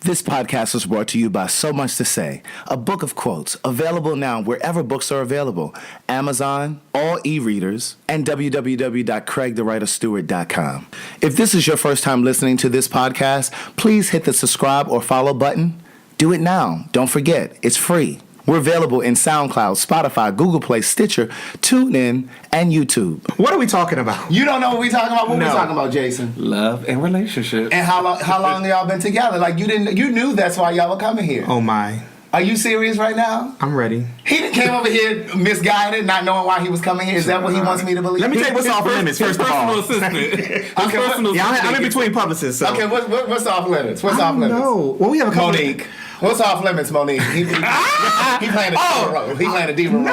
This podcast was brought to you by So Much to Say, a book of quotes available now wherever books are available, Amazon, all e-readers, and www.craigthewriterstewart.com. If this is your first time listening to this podcast, please hit the subscribe or follow button. Do it now. Don't forget, it's free. We're available in SoundCloud, Spotify, Google Play, Stitcher, TuneIn, and YouTube. What are we talking about? You don't know what we're talking about? What we talking about, Jason? Love and relationships. And how long y'all been together? Like you knew that's why y'all were coming here. Oh my. Are you serious right now? I'm ready. He came over here misguided, not knowing why he was coming here. Is that what he wants me to believe? Let me tell you what's off limits, first of all. Assistant. I'm in between publicists, so. Okay, what's off limits? What's off limits? No. Well, we have a couple Monique. What's off limits, Monique? He playing a diva role. He playing a diva role.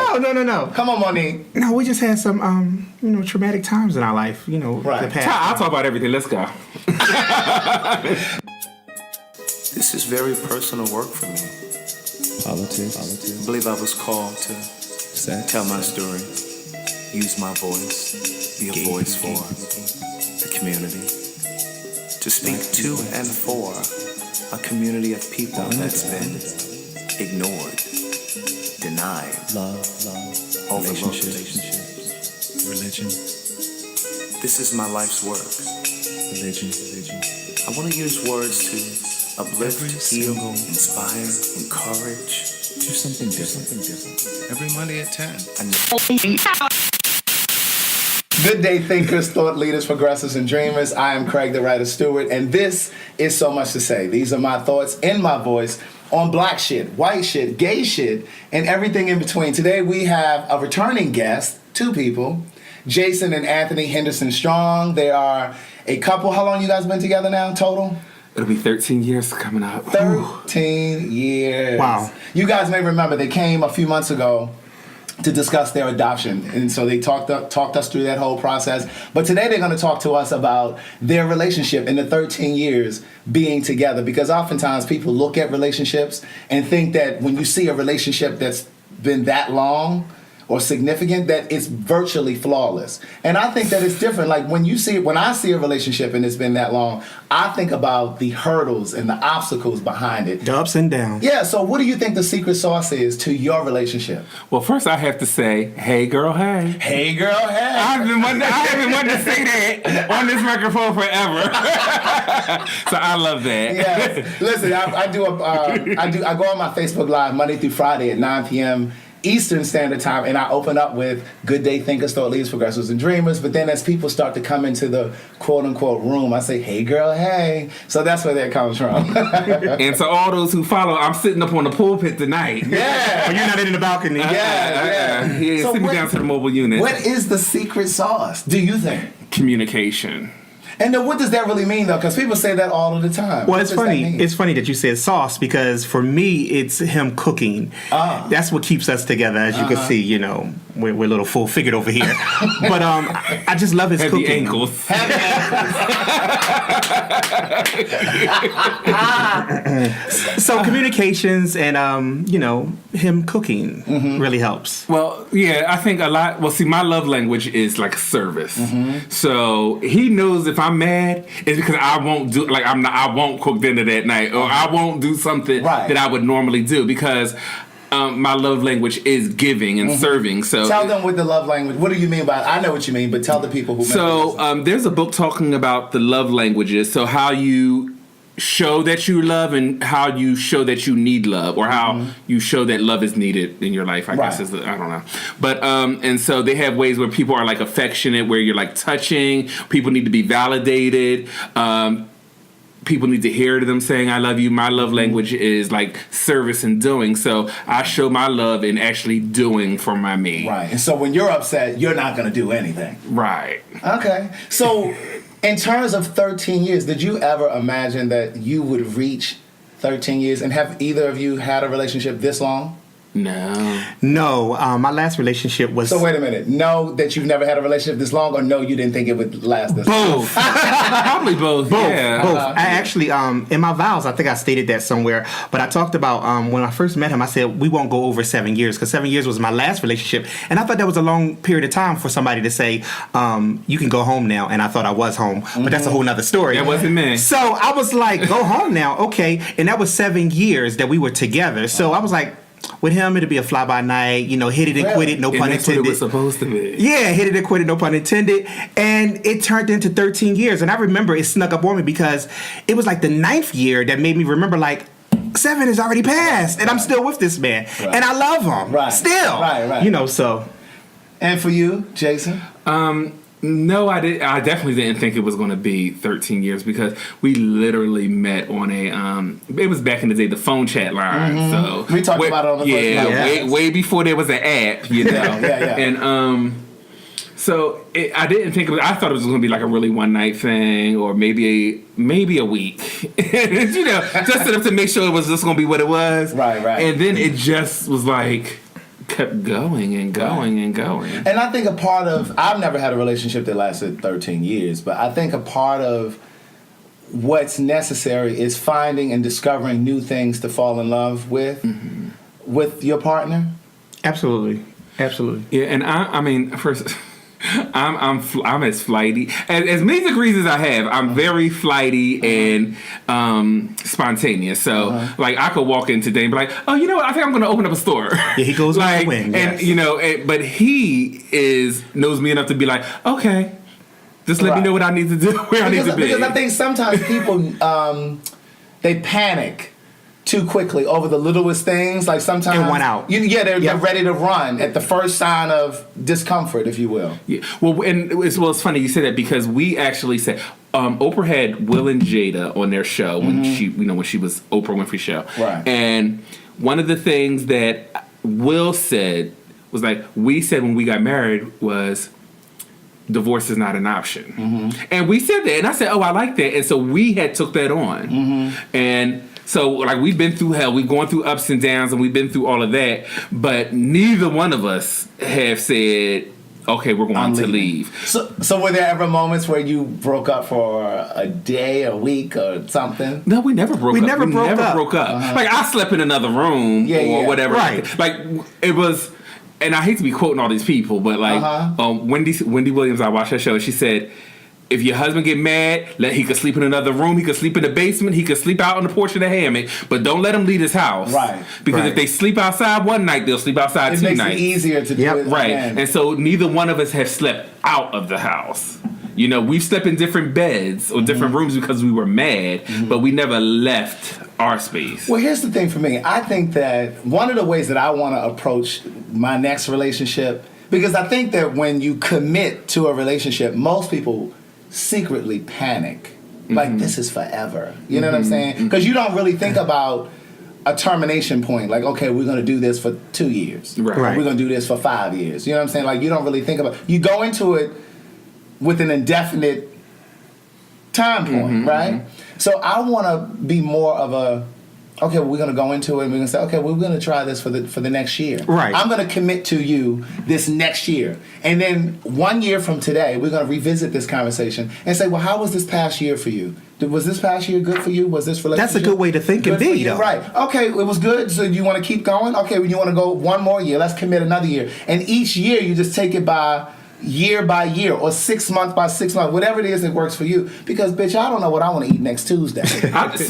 No. Come on, Monique. No, we just had some, traumatic times in our life, Right. the past. I'll talk about everything. Let's go. This is very personal work for me. Politics. I believe I was called to tell my story, use my voice, be a voice for the community, to speak to and for a community of people that's been ignored, denied, overlooked. Religion. This is my life's work. Religion. I want to use words to uplift, heal, inspire, encourage. Do something different. Every Monday at 10. Good day, thinkers, thought leaders, progressives, and dreamers. I am Craig the Writer Stewart, and this is So Much to Say. These are my thoughts in my voice on black shit, white shit, gay shit, and everything in between. Today we have a returning guest, two people, Jason and Anthony Henderson Strong. They are a couple. How long you guys been together now, total? It'll be 13 years coming up. 13 years. Wow. You guys may remember they came a few months ago to discuss their adoption. And so they talked us through that whole process. But today they're going to talk to us about their relationship in the 13 years being together. Because oftentimes people look at relationships and think that when you see a relationship that's been that long or significant, that it's virtually flawless. And I think that it's different. Like when I see a relationship and it's been that long, I think about the hurdles and the obstacles behind it. The ups and downs. Yeah, so what do you think the secret sauce is to your relationship? Well, first I have to say, hey girl, hey. Hey girl, hey. I've been wanting to say that on this microphone forever. So I love that. Yes. Listen, I go on my Facebook Live Monday through Friday at 9 p.m. Eastern Standard Time, and I open up with Good Day Thinkers, Thought Leaders, Progressives, and Dreamers. But then as people start to come into the quote-unquote room, I say, hey, girl, hey. So that's where that comes from. And to all those who follow, I'm sitting up on the pulpit tonight. Yeah. But you're not in the balcony. Yeah. So sit me down to the mobile unit. What is the secret sauce, do you think? Communication. And then what does that really mean, though? Because people say that all of the time. Well, it's funny. It's funny that you said sauce because for me, it's him cooking. That's what keeps us together. As you can see, we're a little full-figured over here. But I just love his Heavy cooking. ankles. So communications and him cooking really helps. Well, yeah, I think a lot. Well, see, my love language is like service. So he knows if I'm mad, it's because I won't do I won't cook dinner that night, or I won't do something that I would normally do because my love language is giving and serving. So tell them with the love language. What do you mean by it? I know what you mean, but tell the people who. So there's a book talking about the love languages. So how you show that you love and how you show that you need love, or how you show that love is needed in your life, I guess is I don't know. But and so they have ways where people are like affectionate, where you're like touching, people need to be validated, people need to hear them saying I love you. My love language is like service and doing. So I show my love in actually doing for my mate. Right. And so when you're upset, you're not going to do anything. Right. Okay. So in terms of 13 years, did you ever imagine that you would reach 13 years? And have either of you had a relationship this long? No, my last relationship was So wait a minute. No, that you've never had a relationship this long, or no, you didn't think it would last this long? both. Probably both. Both, Yeah. both. I actually, in my vows, I think I stated that somewhere. But I talked about when I first met him. I said we won't go over 7 years because 7 years was my last relationship, and I thought that was a long period of time for somebody to say you can go home now. And I thought I was home, but that's a whole nother story. That wasn't me. So I was like, go home now, okay? And that was 7 years that we were together. So I was like, with him, it'd be a fly by night. Hit it and quit it. No And pun that's what it intended. was supposed to be. Yeah, hit it and quit it, no pun intended. And it turned into 13 years. And I remember it snuck up on me because it was like the 9th year that made me remember, like, 7 has already passed and I'm still with this man. Right. And I love him. Right. Still. Right. So. And for you, Jason? No, I did. I definitely didn't think it was going to be 13 years because we literally met on a. It was back in the day, the phone chat line. So We talked about it on the first yeah, podcast. way before there was an app, you know. Yeah. And so I didn't think. I thought it was going to be like a really one night thing, or maybe a week. Just enough to make sure it was just going to be what it was. Right. And then it just was like. Kept going and going and going. And I think a part of, I've never had a relationship that lasted 13 years, but I think a part of what's necessary is finding and discovering new things to fall in love with your partner. Absolutely. Yeah, and I mean, first, I'm as flighty as many degrees as I have. I'm very flighty and spontaneous. So like I could walk in today and be like, oh, you know what? I think I'm going to open up a store. Yeah, he goes with the wind. And Yes. but he knows me enough to be like, okay, just let me Right. know what I need to do, where I need to be. Because I think sometimes people they panic too quickly over the littlest things. Like sometimes And want out. They're ready to run at the first sign of discomfort, if you will. Yeah. Well, and it's funny you say that because we actually said Oprah had Will and Jada on their show when she was Oprah Winfrey show, Right. And one of the things that Will said was like we said when we got married was divorce is not an option, and we said that, and I said, oh, I like that, and so we had took that on, and. So, like, we've been through hell. We've gone through ups and downs, and we've been through all of that. But neither one of us have said, okay, we're going to leave. So were there ever moments where you broke up for a day, a week, or something? No, we never broke up. We never broke up. Like, I slept in another room or whatever. Right. Like, it was... And I hate to be quoting all these people, but, like, Wendy Williams, I watched her show, and she said... If your husband get mad, he could sleep in another room. He could sleep in the basement. He could sleep out on the porch of the hammock. But don't let him leave his house. Right. Because Right. if they sleep outside one night, they'll sleep outside It two makes nights. it easier to do it. Right. again. And so neither one of us have slept out of the house. We've slept in different beds or different rooms because we were mad, but we never left our space. Well, here's the thing for me. I think that one of the ways that I want to approach my next relationship, because I think that when you commit to a relationship, most people secretly panic. Like, this is forever. You know what I'm saying? Because you don't really think about a termination point. Like, okay, we're going to do this for 2 years. Right. Right. We're going to do this for 5 years. You know what I'm saying? Like, you don't really think about... You go into it with an indefinite time point, right? So I want to be more of a... Okay, we're going to go into it and we're going to say, okay, we're going to try this for the next year. Right. I'm going to commit to you this next year. And then 1 year from today, we're going to revisit this conversation and say, well, how was this past year for you? Was this past year good for you? Was this relationship That's a good way to think and good for be, you? though. Right. Okay, it was good. So you want to keep going? Okay, well, you want to go one more year. Let's commit another year. And each year, you just take it by year or 6 months by 6 months, whatever it is that works for you. Because, bitch, I don't know what I want to eat next Tuesday.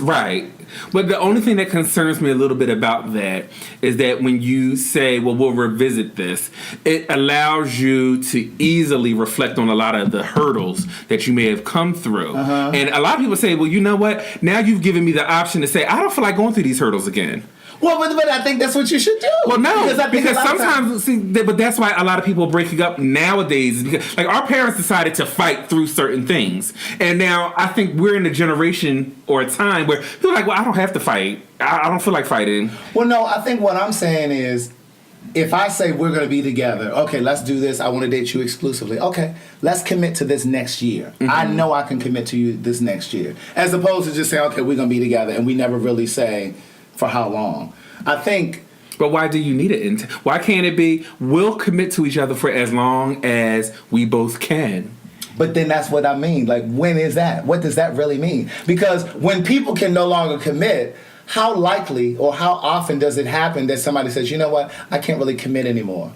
Right. But the only thing that concerns me a little bit about that is that when you say, well, we'll revisit this, it allows you to easily reflect on a lot of the hurdles that you may have come through. And a lot of people say, well, you know what? Now you've given me the option to say, I don't feel like going through these hurdles again. Well, but I think that's what you should do. Well, no, I think a because lot of sometimes, but that's why a lot of people are breaking up nowadays. Because, like, our parents decided to fight through certain things, and now I think we're in a generation or a time where people are like, well, I don't have to fight. I don't feel like fighting. Well, no, I think what I'm saying is, if I say we're going to be together, okay, let's do this. I want to date you exclusively. Okay, let's commit to this next year. I know I can commit to you this next year, as opposed to just saying, okay, we're going to be together, and we never really say for how long. I think But why do you need it? Why can't it be, we'll commit to each other for as long as we both can? But then that's what I mean. Like, when is that? What does that really mean? Because when people can no longer commit, how likely or how often does it happen that somebody says, you know what, I can't really commit anymore.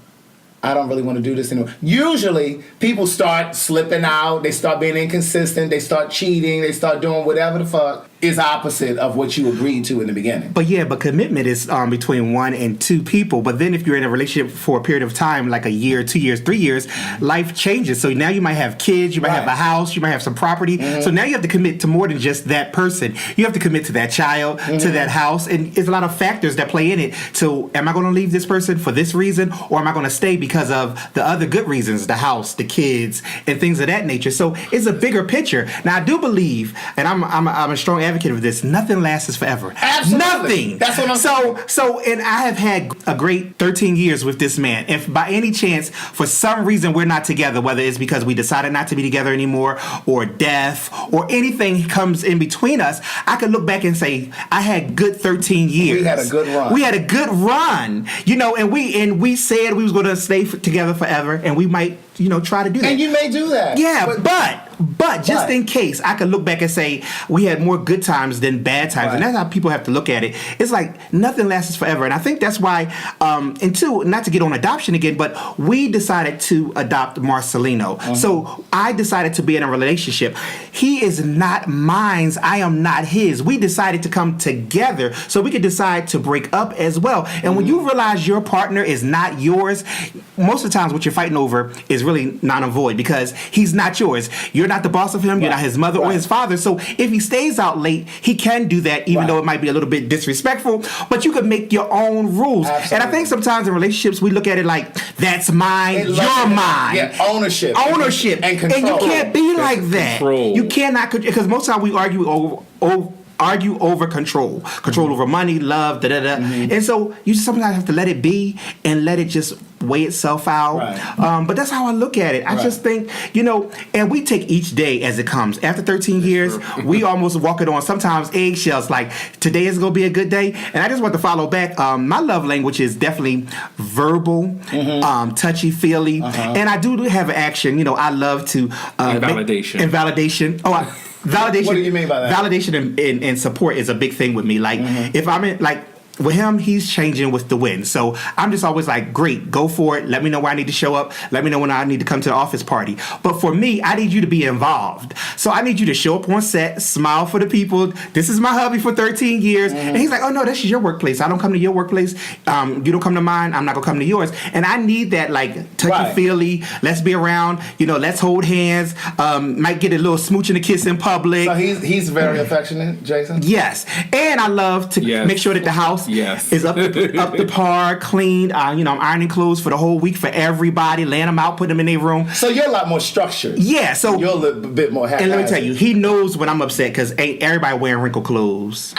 I don't really want to do this anymore. Usually, people start slipping out. They start being inconsistent. They start cheating. They start doing whatever the fuck is opposite of what you agreed to in the beginning. But commitment is between 1 and 2 people. But then if you're in a relationship for a period of time, like a year, 2 years, 3 years, life changes. So now you might have kids, you might have a house, you might have some property. So now you have to commit to more than just that person. You have to commit to that child, to that house. And there's a lot of factors that play in it. So am I going to leave this person for this reason, or am I going to stay because of the other good reasons, the house, the kids, and things of that nature? So it's a bigger picture. Now I do believe, and I'm a strong advocate of this, nothing lasts forever. Absolutely. Nothing. That's what I'm saying. So, and I have had a great 13 years with this man. If by any chance, for some reason, we're not together, whether it's because we decided not to be together anymore, or death, or anything comes in between us, I could look back and say, I had good 13 years. We had a good run. We had a good run. And we said we was going to stay together forever, and we might, try to do that. And you may do that. Yeah, but just in case, I could look back and say we had more good times than bad times, and that's how people have to look at it. It's like nothing lasts forever, and I think that's why. And two, not to get on adoption again, but we decided to adopt Marcelino. So I decided to be in a relationship. He is not mine. I am not his. We decided to come together so we could decide to break up as well. And when you realize your partner is not yours, most of the times what you're fighting over is really non and void, because he's not yours. You're not the boss of him. You're not his mother or his father. So if he stays out late, he can do that, even though it might be a little bit disrespectful. But you can make your own rules. Absolutely. And I think sometimes in relationships we look at it like, that's mine, you're mine. Yeah, ownership and control. And you can't be like that. Control. You cannot, because most of the time we argue over control over money, love, and so you sometimes have to let it be and let it just weigh itself out. But that's how I look at it. I just think, and we take each day as it comes. After 13 years, we almost walk it on sometimes eggshells, like today is going to be a good day. And I just want to follow back. My love language is definitely verbal, touchy-feely, and I do have action. I love to validation. And validation. Validation. What do you mean by that? Validation and support is a big thing with me. Like, if I'm in, like, with him, he's changing with the wind. So I'm just always like, great, go for it. Let me know where I need to show up. Let me know when I need to come to the office party. But for me, I need you to be involved. So I need you to show up on set, smile for the people. This is my hubby for 13 years. And he's like, oh, no, this is your workplace. I don't come to your workplace. You don't come to mine. I'm not going to come to yours. And I need that, like, touchy-feely. Let's be around. Let's hold hands. Might get a little smooch and a kiss in public. So he's very affectionate, Jason? Yes. And I love to make sure that the house is up to par, clean. I'm ironing clothes for the whole week for everybody, laying them out, putting them in their room. So you're a lot more structured. Yeah, so you're a little bit more happy. And let me tell you, he knows when I'm upset, because ain't everybody wearing wrinkled clothes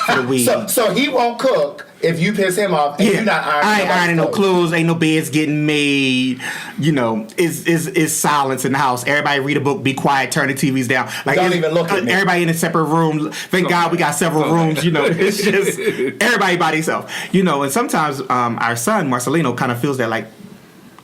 for the week. So he won't cook if you piss him off and you're not ironing. I ain't ironing no clothes. Ain't no beds getting made. It's silence in the house. Everybody read a book, be quiet, turn the TVs down. Like, don't even look at me. Everybody in a separate room. Thank God we got several rooms. It's just everybody by themselves. And sometimes our son Marcelino kind of feels that, like,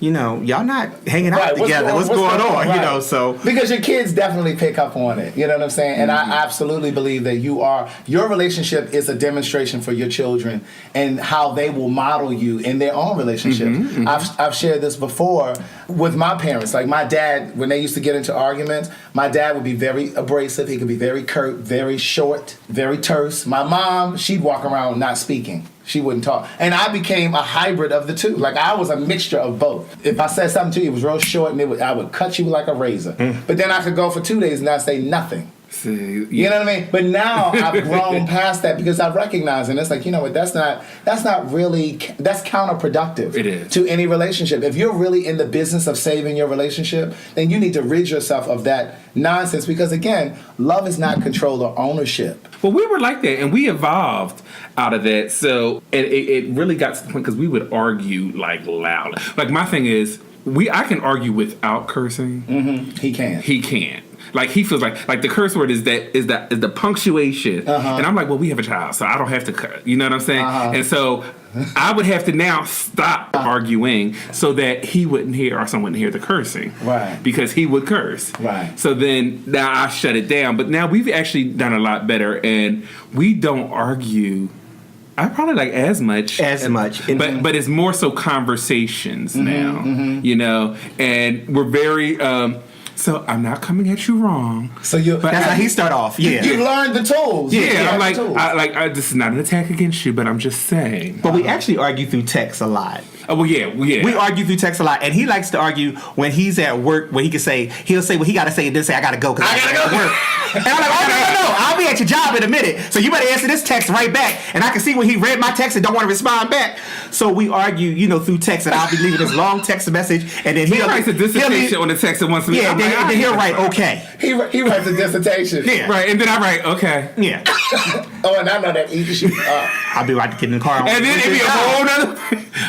y'all not hanging out together. What's going on? Right. So because your kids definitely pick up on it. You know what I'm saying? And I absolutely believe that your relationship is a demonstration for your children and how they will model you in their own relationship. I've shared this before with my parents. Like, my dad, when they used to get into arguments, my dad would be very abrasive. He could be very curt, very short, very terse. My mom, she'd walk around not speaking. She wouldn't talk. And I became a hybrid of the two. Like, I was a mixture of both. If I said something to you, it was real short, and I would cut you like a razor. But then I could go for 2 days and not say nothing. You know what I mean? But now I've grown past that, because I recognize, and it's like, you know what, that's not really, that's counterproductive. It is. To any relationship. If you're really in the business of saving your relationship, then you need to rid yourself of that nonsense, because, again, love is not control or ownership. Well, we were like that, and we evolved out of that. So it really got to the point, because we would argue, like, loud. Like, my thing is, I can argue without cursing. He can't. He can't. Like he feels like the curse word is the punctuation, and I'm like, well, we have a child, so I don't have to cut. You know what I'm saying? And so I would have to now stop arguing so that he wouldn't hear or someone wouldn't hear the cursing, Right. Because he would curse, Right. So then now I shut it down, but now we've actually done a lot better, and we don't argue. I probably like as much, but it's more so conversations now, you know, and we're very. So I'm not coming at you wrong. So you That's how he start off. Yeah. You learned the tools. You Yeah, I'm learned the like, tools. this is not an attack against you, but I'm just saying. But we actually argue through text a lot. Oh well, yeah. We argue through text a lot, and he likes to argue when he's at work, where he'll say what he got to say, and then say I gotta go because I gotta go to work. And I'm like, oh no, I'll be at your job in a minute, so you better answer this text right back. And I can see when he read my text and don't want to respond back. So we argue, through text, and I'll be leaving this long text message, and then he writes a dissertation on the text and wants me. Yeah, and then he'll write okay. He writes a dissertation. Yeah. Right, and then I write okay. Yeah. Oh, and I know that eats you up. I'll be right to get in the car. And then it'd be a whole nother.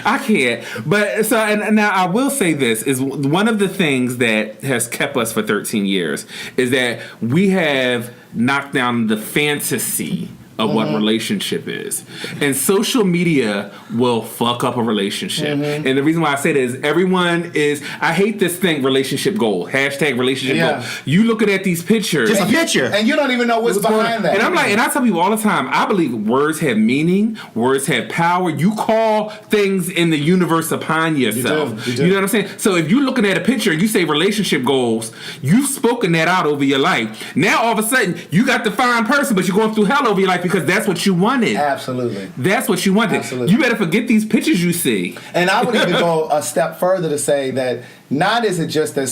I can't. But so, and now I will say this is one of the things that has kept us for 13 years is that we have knocked down the fantasy of what relationship is. And social media will fuck up a relationship. And the reason why I say that is I hate this thing, relationship goal, hashtag relationship goal. You looking at these pictures. Just a picture. And you don't even know what's behind that. And I'm like, and I tell people all the time, I believe words have meaning, words have power. You call things in the universe upon yourself. You do. You know what I'm saying? So if you're looking at a picture and you say relationship goals, you've spoken that out over your life. Now all of a sudden, you got the fine person, but you're going through hell over your life because that's what you wanted. Absolutely. That's what you wanted. Absolutely. You better forget these pictures you see. And I would even go a step further to say that not is it just that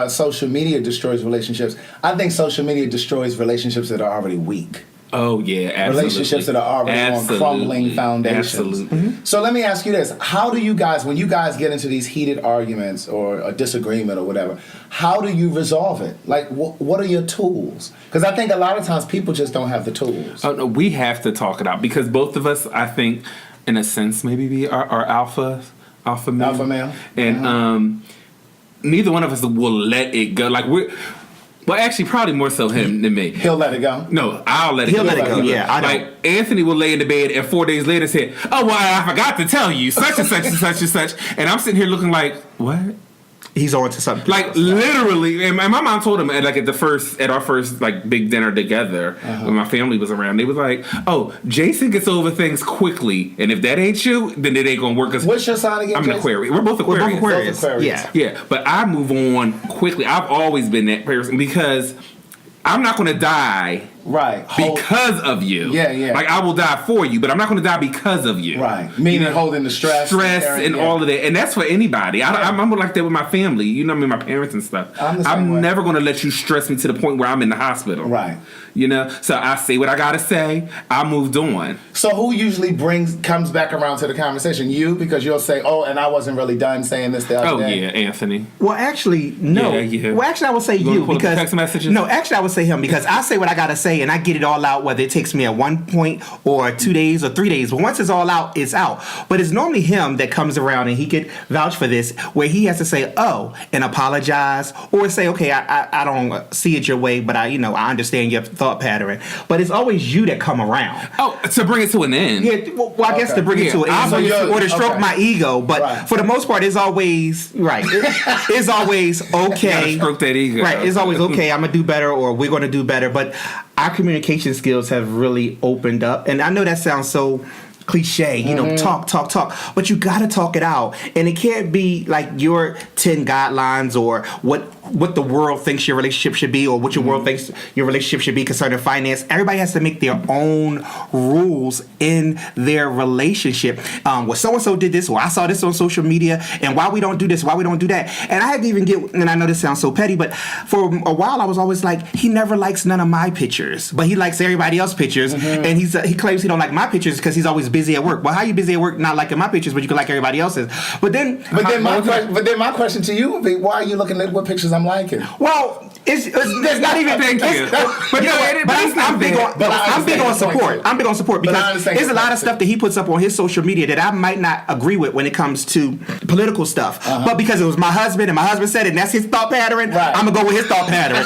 social media destroys relationships. I think social media destroys relationships that are already weak. Oh yeah, absolutely. Relationships that are already on crumbling foundations. Absolutely. So let me ask you this: how do you guys, when you guys get into these heated arguments or a disagreement or whatever, how do you resolve it? Like, what are your tools? Because I think a lot of times people just don't have the tools. Oh no, we have to talk it out because both of us, I think, in a sense, maybe we are alpha male. Alpha male. And neither one of us will let it go. Like well, actually, probably more so him than me. He'll let it go. No, I'll let it go. He'll let it go. Yeah, I know. Like Anthony will lay in the bed and 4 days later say, "Oh, well, I forgot to tell you such and such and such and such," and I'm sitting here looking like, "What?" He's on to something. Like literally, and my mom told him at our first like big dinner together when my family was around. They was like, "Oh, Jason gets over things quickly, and if that ain't you, then it ain't gonna work." What's your sign again? I'm an Jason? Aquarius. We're both Aquarius. Aquarius. Both Aquarius. Yeah. But I move on quickly. I've always been that person because I'm not gonna die. Right. Because of you. Yeah. Like I will die for you, but I'm not going to die because of you. Right. Meaning holding the stress. And all of that. And that's for anybody. I'm like that with my family. You know, my parents and stuff. I'm never going to let you stress me to the point where I'm in the hospital. Right. You know? So I say what I got to say. I moved on. So who usually comes back around to the conversation? You? Because you'll say, oh, and I wasn't really done saying this the other day. Oh, yeah, Anthony. Well, actually, no. Yeah. Well, actually, I would say you because the text messages? No, actually, I would say him because I say what I gotta say and I get it all out, whether it takes me at 1 point or 2 days or 3 days. But once it's all out, it's out. But it's normally him that comes around and he could vouch for this, where he has to say, "Oh," and apologize, or say, "Okay, I don't see it your way, but I understand your thought pattern." But it's always you that come around. Oh, to bring it to an end. Yeah, well, I guess to bring it to an end, or to stroke my ego. But for the most part, it's always right. It's always okay. You gotta stroke that ego. Right. It's always okay. I'm gonna do better, or we're gonna do better. But our communication skills have really opened up, and I know that sounds so cliche, talk, but you gotta talk it out, and it can't be like your 10 guidelines or what the world thinks your relationship should be, or what your world thinks your relationship should be concerning finance. Everybody has to make their own rules in their relationship. Well, so and so did this, or I saw this on social media, and why we don't do this, why we don't do that. And I had to even and I know this sounds so petty, but for a while I was always like, he never likes none of my pictures, but he likes everybody else's pictures, and he claims he don't like my pictures because he's always busy at work. Well, how you busy at work not liking my pictures, but you can like everybody else's? But then my question to you would be, why are you looking at what pictures I'm liking? Well, There's not even. Thank you. But you know what? But I'm big on. But I I'm big on understand your support. point, too. I'm big on support But I because understand there's a your lot point, of stuff that he puts up on his social media that I might not agree with when it comes to political stuff. But because it was my husband and my husband said it, and that's his thought pattern, Right. I'm gonna go with his thought pattern.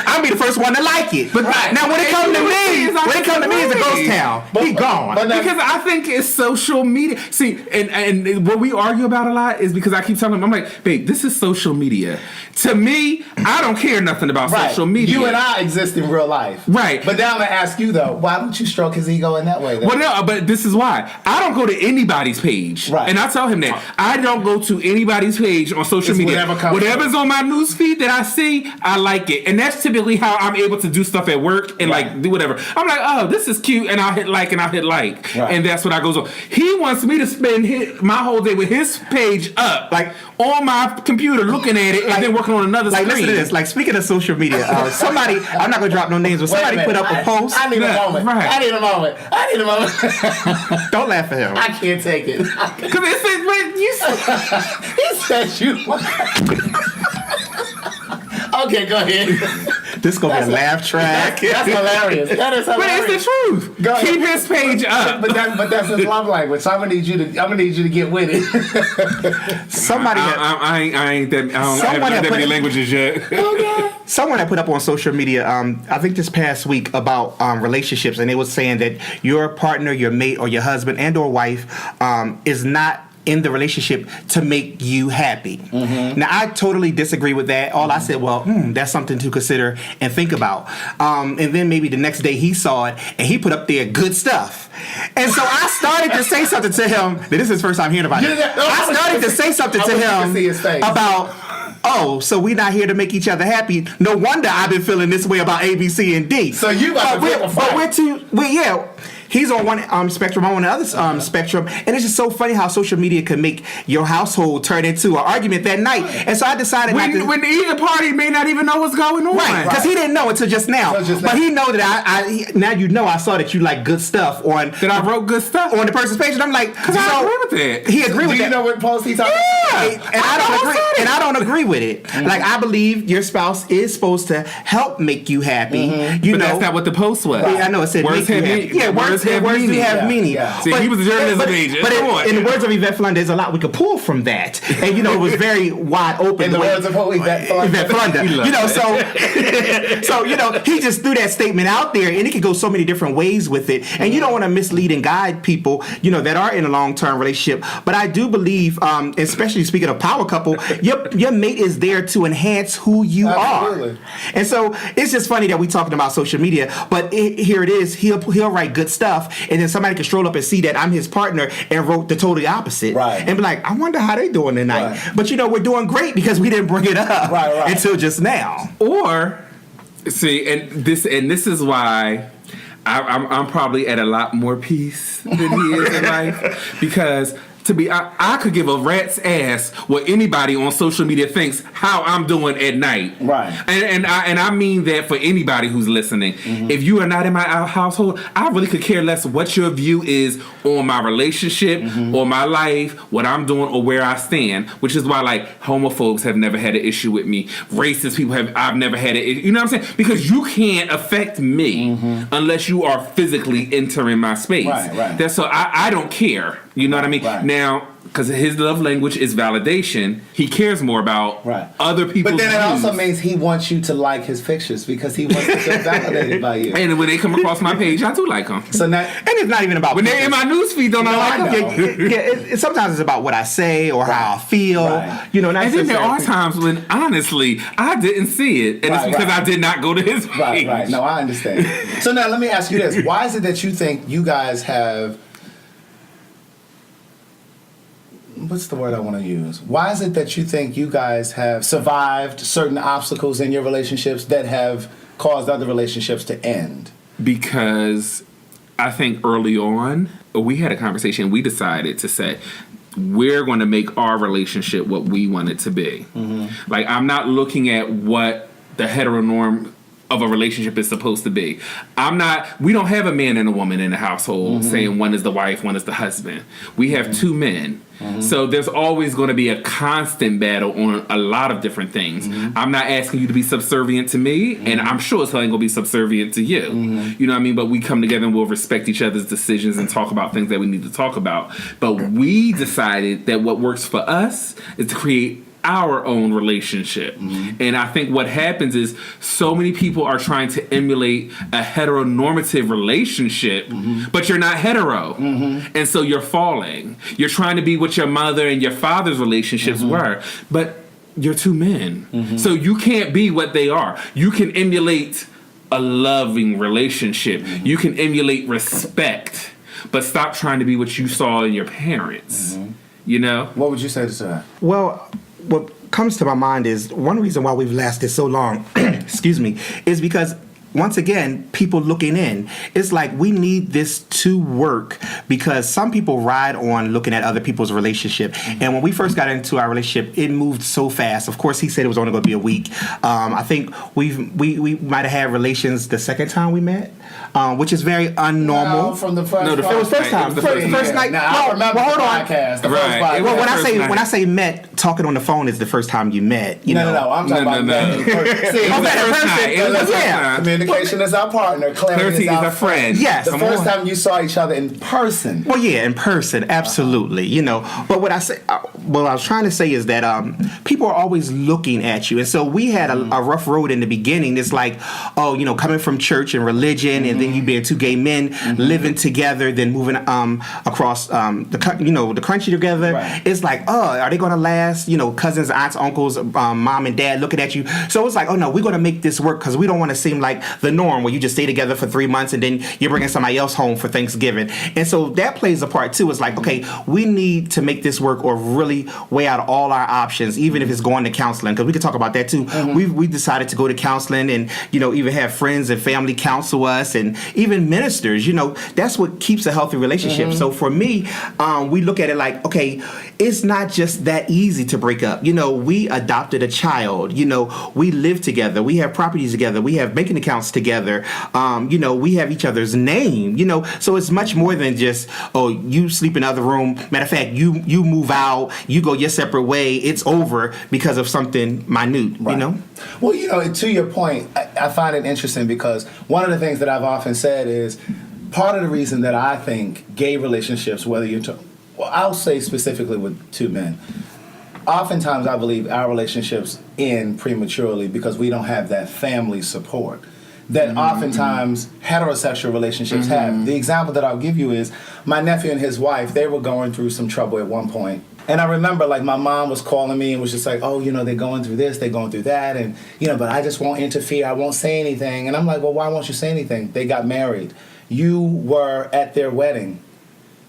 I'll be the first one to like it. But Right. now when it comes to me, it's a ghost town. He gone. but now- Because I think it's social media. See, and what we argue about a lot is because I keep telling him, I'm like, babe, this is social media. To me, I don't care nothing about Right. social media. You and I exist in real life. Right. But now I'm gonna ask you though, why don't you stroke his ego in that way? Then? Well, no, but this is why. I don't go to anybody's page. Right. And I tell him that. I don't go to anybody's page on social It's media. whatever comes Whatever's on my news feed that I see, I like it. And that's typically how I'm able to do stuff at work and Right. like do whatever. I'm like, oh, this is cute, and I'll hit like and I'll hit like. Right. And that's what I goes on. He wants me to spend my whole day with his page up, Like- on my computer looking at it and then working on another Like, screen. listen to this. Like, speaking of social media, somebody, I'm not gonna drop no names, but Wait a somebody put minute. up a post. I need a Yeah, moment. right. I need a moment. Don't laugh at him. I can't take it. Because it says, but you He said you. Okay, go ahead. This gonna be a laugh track. That's hilarious. That is But hilarious. it's the truth. Go ahead. Keep his page up. But that's his love language. So I'm gonna need you to get with it. Somebody, I ain't that. I don't Someone have had that put many it- languages yet. someone had put up on social media, I think this past week about relationships, and it was saying that your partner, your mate, or your husband and or wife is not in the relationship to make you happy. Now, I totally disagree with that. All I said, well, that's something to consider and think about. And then maybe the next day he saw it and he put up there good stuff. And so I started to say something to him. This is his first time hearing about it. I started to say something I to wish you could him see his face. about, oh, so we're not here to make each other happy. No wonder I've been feeling this way about A, B, C, and D. So you about to pick a fight. Yeah. He's on one spectrum, I'm on the other spectrum, and it's just so funny how social media can make your household turn into an argument that night. And so I decided not to. When either party may not even know what's going on. Right, because he didn't know until just now. Until just now. But he know that now you know I saw that you like good stuff on That I wrote good stuff. on the person's page, and I'm like, Because I agree with that. He agreed Do with you that. know what post he talking And I don't agree. And I don't agree with it. Like, I believe your spouse is supposed to help make you happy. You But know, that's not what the post was. I know it said words make you have happy. meaning. Yeah, words do have Yeah, meaning. yeah. See, he was a journalism major. But Come on. in the words of Yvette Flunder, there's a lot we could pull from that. And you know, it was very wide open. In the words of who? Yvette Flunder. You know, so you know, he just threw that statement out there, and it could go so many different ways with it. And you don't want to mislead and guide people, you know, that are in a long-term relationship. But I do believe, especially speaking of power couple, your mate is there to enhance who you Absolutely. are. And so it's just funny that we talking about social media, but here it is. He'll write good stuff, and then somebody can stroll up and see that I'm his partner and wrote the totally opposite, Right. and be like, I wonder how they doing tonight. Right. But you know, we're doing great because we didn't bring it up Right. until just now. Or see, and this is why I'm probably at a lot more peace than he is in life, because I could give a rat's ass what anybody on social media thinks how I'm doing at night. Right. And I mean that for anybody who's listening. If you are not in my household, I really could care less what your view is on my relationship or my life, what I'm doing or where I stand, which is why like homophobes have never had an issue with me. Racist people I've never had it. You know what I'm saying? Because you can't affect me unless you are physically entering my space. Right. That's so I don't care. You know what I mean? Right. Now, because his love language is validation, he cares more about other people's But then it also views. means he wants you to like his pictures because he wants to feel validated by you. And when they come across my page, I do like them. So now, And it's not even about When they're in my newsfeed, don't I like I them? know. Sometimes it's about what I say or how I feel. Right. You know, not And then there are necessarily- times when, honestly, I didn't see it. And Right, it's because right. I did not go to his page. right. No, I understand. So now let me ask you this: why is it that you think you guys have? What's the word I want to use? Why is it that you think you guys have survived certain obstacles in your relationships that have caused other relationships to end? Because I think early on, we had a conversation. We decided to say, we're going to make our relationship what we want it to be. Like, I'm not looking at what the heteronorm of a relationship is supposed to be. We don't have a man and a woman in the household saying one is the wife, one is the husband. We have two men. So there's always going to be a constant battle on a lot of different things. I'm not asking you to be subservient to me, and I'm sure it's going to be subservient to you. You know what I mean? But we come together and we'll respect each other's decisions and talk about things that we need to talk about. But we decided that what works for us is to create our own relationship. And I think what happens is so many people are trying to emulate a heteronormative relationship, but you're not hetero. And so you're falling. You're trying to be what your mother and your father's relationships were, but you're two men. So you can't be what they are. You can emulate a loving relationship. You can emulate respect, but stop trying to be what you saw in your parents. You know? What would you say to that? Well, what comes to my mind is one reason why we've lasted so long, excuse me, is because once again, people looking in, it's like we need this to work because some people ride on looking at other people's relationship. And when we first got into our relationship, it moved so fast. Of course, he said it was only going to be a week. I think we might have had relations the second time we met, which is very unnormal. No, from the first. No, the It was first time. First night. Now, I remember hold the on. podcast. The Right. first podcast. Well, First when I say met, talking on the phone is the first time you met. You know? No, I'm talking about that. See, It was the that first person. night. It was the first Yeah. time. communication is our partner. Clarity is our friend. Yes. The Come first on. time you saw each other in person. Well, yeah, in person, absolutely. You know, but what I say, what I was trying to say is that people are always looking at you, and so we had a rough road in the beginning. It's like, oh, you know, coming from church and religion, and then you being two gay men living together, then moving across the country together. Right. It's like, oh, are they going to last? You know, cousins, aunts, uncles, mom and dad looking at you. So it's like, oh no, we're going to make this work because we don't want to seem like the norm where you just stay together for 3 months and then you're bringing somebody else home for Thanksgiving. And so that plays a part too. It's like, okay, we need to make this work or really weigh out all our options, even if it's going to counseling, because we could talk about that too. We decided to go to counseling and, you know, even have friends and family counsel us and even ministers. You know, that's what keeps a healthy relationship. So for me, we look at it like, okay, it's not just that easy to break up. You know, we adopted a child. You know, we live together. We have properties together. We have banking accounts together. You know, we have each other's name. You know, so it's much more than just, oh, you sleep in another room. Matter of fact, you move out, you go your separate way. It's over because of something minute. Right. You know. Well, you know, to your point, I find it interesting because one of the things that I've often said is part of the reason that I think gay relationships, whether you're I'll say specifically with two men, oftentimes I believe our relationships end prematurely because we don't have that family support that oftentimes heterosexual relationships have. The example that I'll give you is my nephew and his wife, they were going through some trouble at one point. And I remember, like, my mom was calling me and was just like, oh, you know, they're going through this, they're going through that, and, you know, but I just won't interfere, I won't say anything. And I'm like, well, why won't you say anything? They got married. You were at their wedding.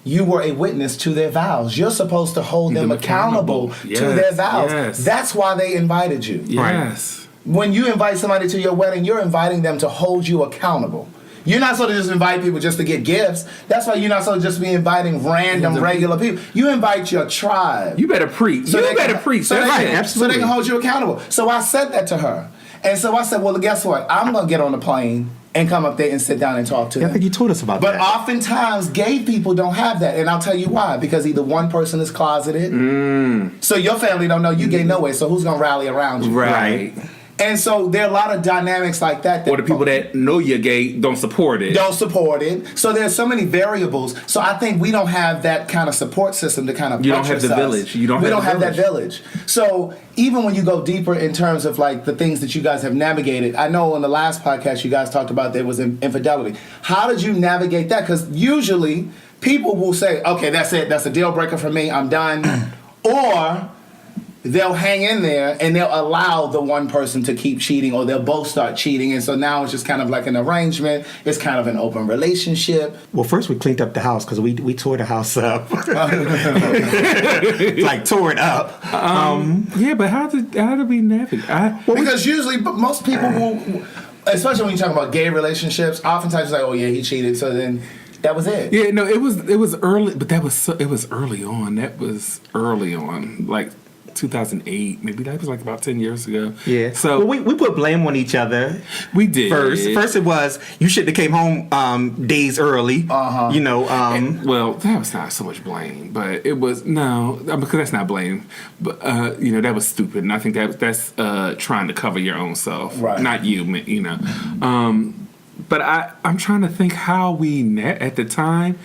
You were a witness to their vows. You're supposed to hold them accountable to their vows. Yes. That's why they invited you. Yes. When you invite somebody to your wedding, you're inviting them to hold you accountable. You're not supposed to just invite people just to get gifts. That's why you're not supposed to just be inviting random, regular people. You invite your tribe. You better preach. So You they better can- preach. So they, That's can, it. so they can hold you accountable. So I said that to her. And so I said, well, guess what? I'm going to get on the plane and come up there and sit down and talk to Yeah, I them. think you told us about But that. oftentimes, gay people don't have that. And I'll tell you why. Because either one person is closeted. So your family don't know you gay no way. So who's going to rally around you? Right. And so there are a lot of dynamics like that. Or the people that know you're gay don't support it. don't support it. So there's so many variables. So I think we don't have that kind of support system to kind of You don't have buttress the us. village. You don't we have don't the have that village. So even when you go deeper in terms of like the things that you guys have navigated, I know on the last podcast you guys talked about there was infidelity. How did you navigate that? Because usually people will say, okay, that's it. That's a deal breaker for me. I'm done. Or they'll hang in there and they'll allow the one person to keep cheating, or they'll both start cheating. And so now it's just kind of like an arrangement. It's kind of an open relationship. Well, first we cleaned up the house because we tore the house up, like tore it up. Yeah, but how did we navigate? Because usually most people will, especially when you talk about gay relationships, oftentimes it's like, oh yeah, he cheated. So then that was it. Yeah, no, it was early, but it was early on. That was early on. Like 2008. Maybe that was like about 10 years ago. Yeah. So well, we put blame on each other. we did. First it was you shouldn't have came home days early. You know. Well, that was not so much blame, but it was because that's not blame. But that was stupid, and I think that's trying to cover your own self, Right. not you. But I'm trying to think how we met at the time.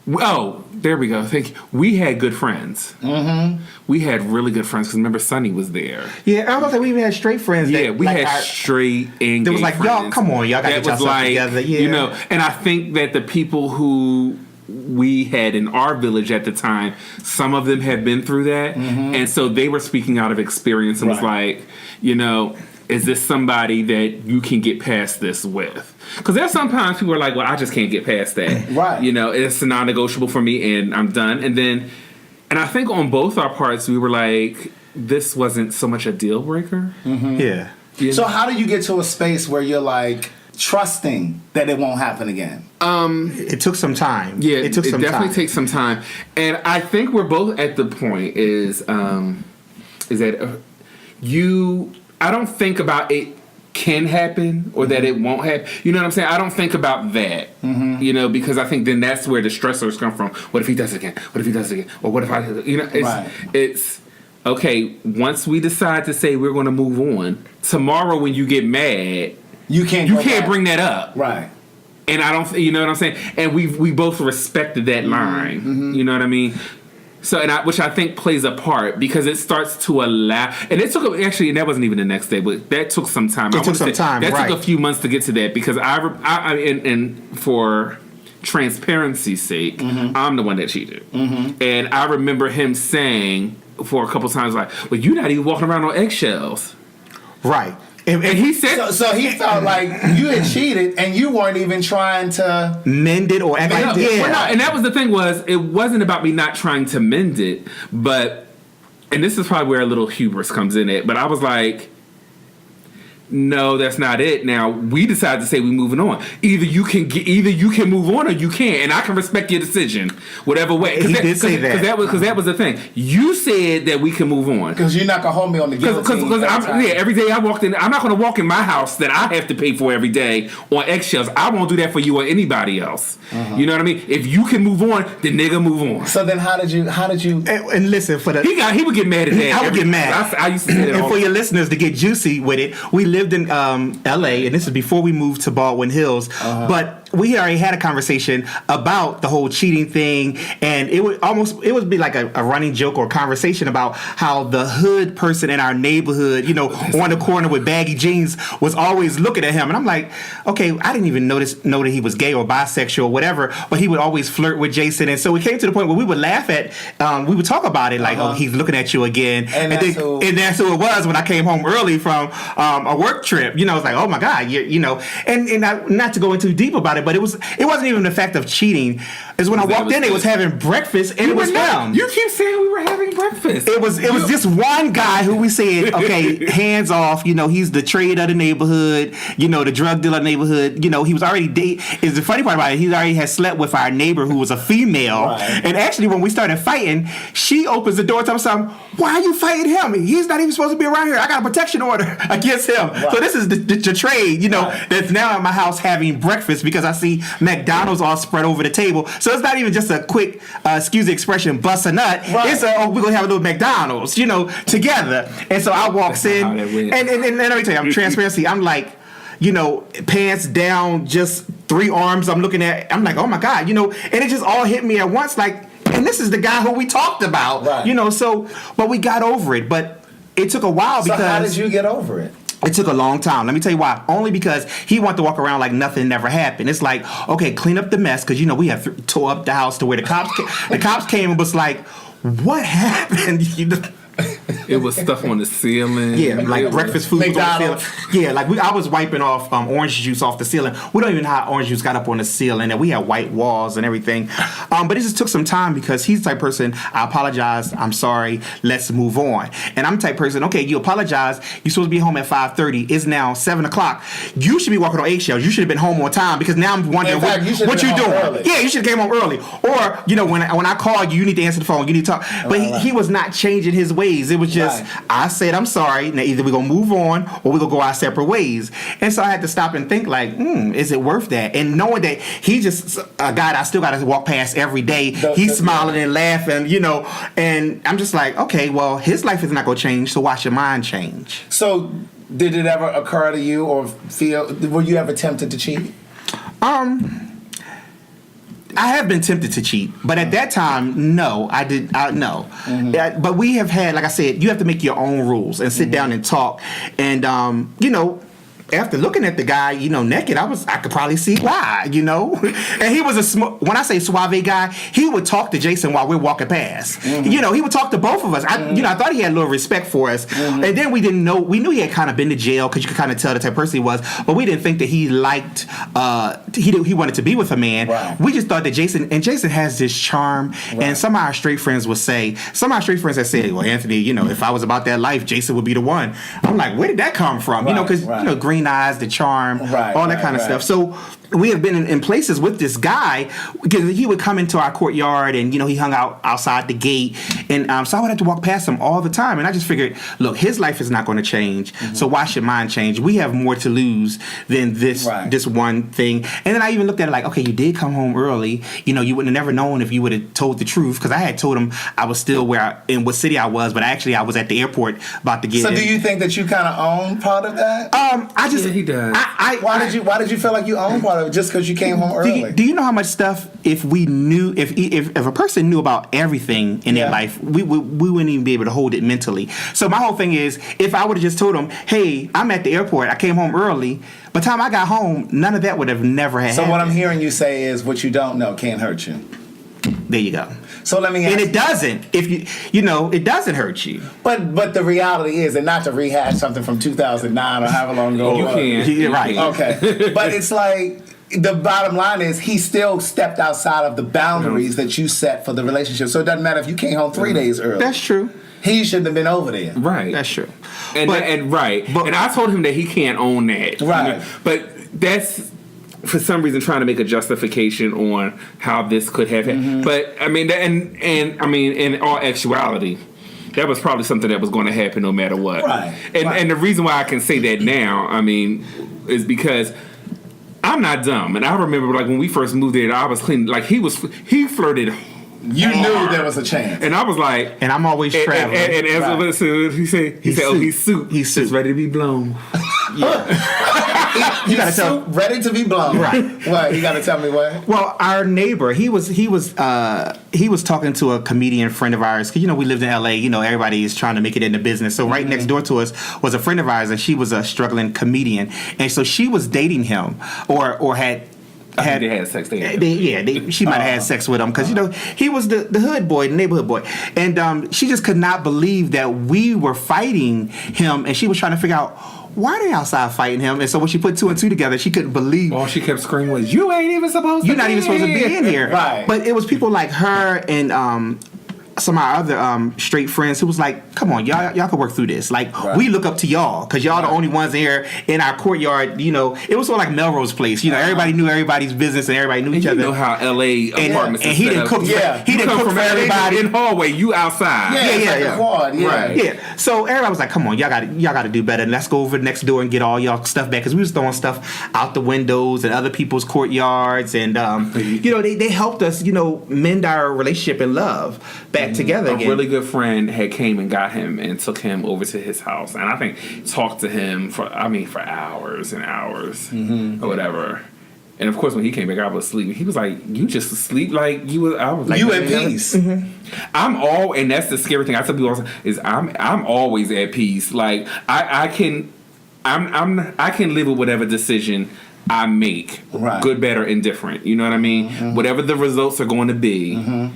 Oh, there we go. We had good friends. Mm-hmm. We had really good friends because remember Sonny was there. Yeah, I was gonna say we even had straight friends. Yeah, that, we like, had straight and there was gay like, friends. y'all, come on, y'all gotta That get was yourself together. Yeah, and I think that the people who we had in our village at the time, some of them had been through that, and so they were speaking out of experience and was Right. like, is this somebody that you can get past this with? Because there's sometimes people are like, well, I just can't get past that. Right. It's a non-negotiable for me, and I'm done. And I think on both our parts, we were like, this wasn't so much a deal breaker. yeah. So how do you get to a space where you're like trusting that it won't happen again? It took some time. Yeah, it took some definitely time. takes some time, and I think we're both at the point is that I don't think about it can happen or that it won't happen. You know what I'm saying? I don't think about that. Because I think then that's where the stressors come from. What if he does it again? What if he does it again? Or what if I? Right. It's okay. Once we decide to say we're going to move on, tomorrow when you get mad, You can't bring that up. Right. And I don't, you know what I'm saying? And we both respected that line. You know what I mean? So, which I think plays a part because it starts to allow, and it took actually, and that wasn't even the next day, but that took some time. It took some time. That right. took a few months to get to that because and for transparency's sake, I'm the one that cheated, and I remember him saying for a couple times like, "Well, you're not even walking around on eggshells," Right. and he said, So he felt like you had cheated and you weren't even trying to mend it or act like Well, no, and that was the thing it wasn't about me not trying to mend it, but, and this is probably where a little hubris comes in it, but I was like, no, that's not it. Now we decided to say we're moving on. Either you can move on or you can't, and I can respect your decision, whatever way. He did say that. Because that was the thing. You said that we can move on. because you're not gonna hold me on the guillotine. Because every day I walked in, I'm not going to walk in my house that I have to pay for every day on eggshells. I won't do that for you or anybody else. You know what I mean? If you can move on, then nigga move on. So then how did you? And listen, for the He would get mad at that. I would get mad. I used to say that. And all for the your listeners to get juicy with it, we lived in L.A. and this is before we moved to Baldwin Hills. But we already had a conversation about the whole cheating thing, and it would be like a running joke or conversation about how the hood person in our neighborhood, on the corner with baggy jeans, was always looking at him, and I'm like, okay, I didn't even know that he was gay or bisexual or whatever, but he would always flirt with Jason, and so it came to the point where we would laugh at, we would talk about it like, oh, he's looking at you again, and that's who it was when I came home early from a work trip. It's like, oh my God, and not to go into deep about it, but it wasn't even the fact of cheating. Is when I walked in, they was having breakfast, and it was him. You keep saying we were having breakfast. It was just one guy who we said, okay, hands off. He's the trade of the neighborhood. The drug dealer of the neighborhood. He was already is the funny part about it. He already had slept with our neighbor who was a female. Right. And actually, when we started fighting, she opens the door and tells him, "Why are you fighting him? He's not even supposed to be around here. I got a protection order against him." Right. So this is the trade. That's now at my house having breakfast because I see McDonald's all spread over the table. So it's not even just a quick, excuse the expression, bust a nut. Right. It's we're gonna have a little McDonald's, together. And so I walks in, how that went. and let me tell you, I'm transparency. I'm like, pants down, just 3 arms. I'm looking at. I'm like, oh my God, and it just all hit me at once. Like, and this is the guy who we talked about, Right. So, but we got over it. But it took a while because. So how did you get over it? It took a long time. Let me tell you why. Only because he wanted to walk around like nothing never happened. It's like, okay, clean up the mess because we have tore up the house to where the cops came and was like, what happened? It was stuff on the ceiling. Yeah, like breakfast food was on the ceiling. Yeah, like I was wiping off orange juice off the ceiling. We don't even know how orange juice got up on the ceiling, and we had white walls and everything. But it just took some time because he's the type of person, I apologize, I'm sorry, let's move on. And I'm the type of person, okay, you apologize, you're supposed to be home at 5:30, it's now 7 o'clock. You should be walking on eggshells. You should have been home on time because now I'm wondering what you're doing. Early. Yeah, you should have came home early. Or, when I call you, you need to answer the phone, you need to talk. But he was not changing his ways. It was just, Right. I said, I'm sorry. Now, either we're going to move on or we're going to go our separate ways. And so I had to stop and think, like, is it worth that? And knowing that he's just a guy that I still got to walk past every day. He's smiling and laughing, and I'm just like, okay, well, his life is not going to change, so why should mine change? So, did it ever occur to you or were you ever tempted to cheat? I have been tempted to cheat, but at that time, no, I did. No, but we have had, like I said, you have to make your own rules and sit down and talk, and after looking at the guy, naked, I could probably see why, And he was when I say suave guy, he would talk to Jason while we're walking past. He would talk to both of us. I thought he had a little respect for us. And then we didn't know, we knew he had kind of been to jail because you could kind of tell the type of person he was, but we didn't think that he liked, he wanted to be with a man. Right. We just thought that Jason has this charm. Right. And some of our straight friends would say, have said, well, Anthony, if I was about that life, Jason would be the one. I'm like, where did that come from? Right, Because, green eyes, the charm, all that kind of stuff. So we have been in places with this guy because he would come into our courtyard and, he hung out outside the gate. And so I would have to walk past him all the time. And I just figured, look, his life is not going to change. So why should mine change? We have more to lose than this one thing. And then I even looked at it like, okay, you did come home early. You would have never known if you would have told the truth, because I had told him I was still in what city I was, but actually I was at the airport about to get in. So do you think that you kind of own part of that? Yeah, he does. Why did you feel like you owned part of it just because you came home early? Do you know how much stuff, if we knew, if a person knew about everything in their life, we wouldn't even be able to hold it mentally. So my whole thing is, if I would have just told them, hey, I'm at the airport, I came home early, by the time I got home, none of that would have never happened. So what I'm hearing you say is, what you don't know can't hurt you. There you go. So let me ask and it doesn't. If it doesn't hurt you. But the reality is, and not to rehash something from 2009 or however long ago. You can. You're right. Okay. But it's like, the bottom line is, he still stepped outside of the boundaries that you set for the relationship. So it doesn't matter if you came home 3 days early. That's true. He shouldn't have been over there. Right. That's true. And I told him that he can't own that. Right. But that's, for some reason, trying to make a justification on how this could have happened. But I mean, in all actuality, that was probably something that was going to happen no matter what. Right. And the reason why I can say that now, is because I'm not dumb. And I remember, like, when we first moved there, I was cleaning. Like, he flirted. You knew there was a chance. And I was like, and I'm always traveling. And as I listened, he said, oh, he's soup. He's soup. It's ready to be blown. You gotta tell, ready to be blown. Right. What? You gotta tell me what? Well, our neighbor, he was talking to a comedian friend of ours. 'Cause, we lived in LA. Everybody is trying to make it in the business. So right next door to us was a friend of ours, and she was a struggling comedian. And so she was dating him, or had. They had sex. She might have had sex with him because he was the hood boy, the neighborhood boy, and she just could not believe that we were fighting him, and she was trying to figure out why are they outside fighting him. And so when she put 2 and 2 together, she couldn't believe. All she kept screaming was, "You ain't even supposed to. You're not even supposed to be in here." Right. But it was people like her and some of our other straight friends who was like, come on, y'all can work through this. Like, we look up to y'all because y'all the only ones here in our courtyard. It was sort of like Melrose Place. Everybody knew everybody's business and everybody knew each other. You know how LA apartments and he didn't cook. Yeah. He didn't cook for everybody in hallway. You outside. Yeah. Quad, Right. Yeah. So everybody was like, come on, y'all got to do better. And let's go over next door and get all y'all stuff back, because we was throwing stuff out the windows and other people's courtyards, and they helped us mend our relationship and love back together again. A really good friend had came and got him and took him over to his house, and I think talked to him for hours and hours or whatever. And of course, when he came back, I was asleep. He was like, "You just asleep like you was." I was like, "You at peace." And that's the scary thing. I tell people all the time, is I'm always at peace. Like I can live with whatever decision I make, good, bad, or indifferent. You know what I mean? Whatever the results are going to be.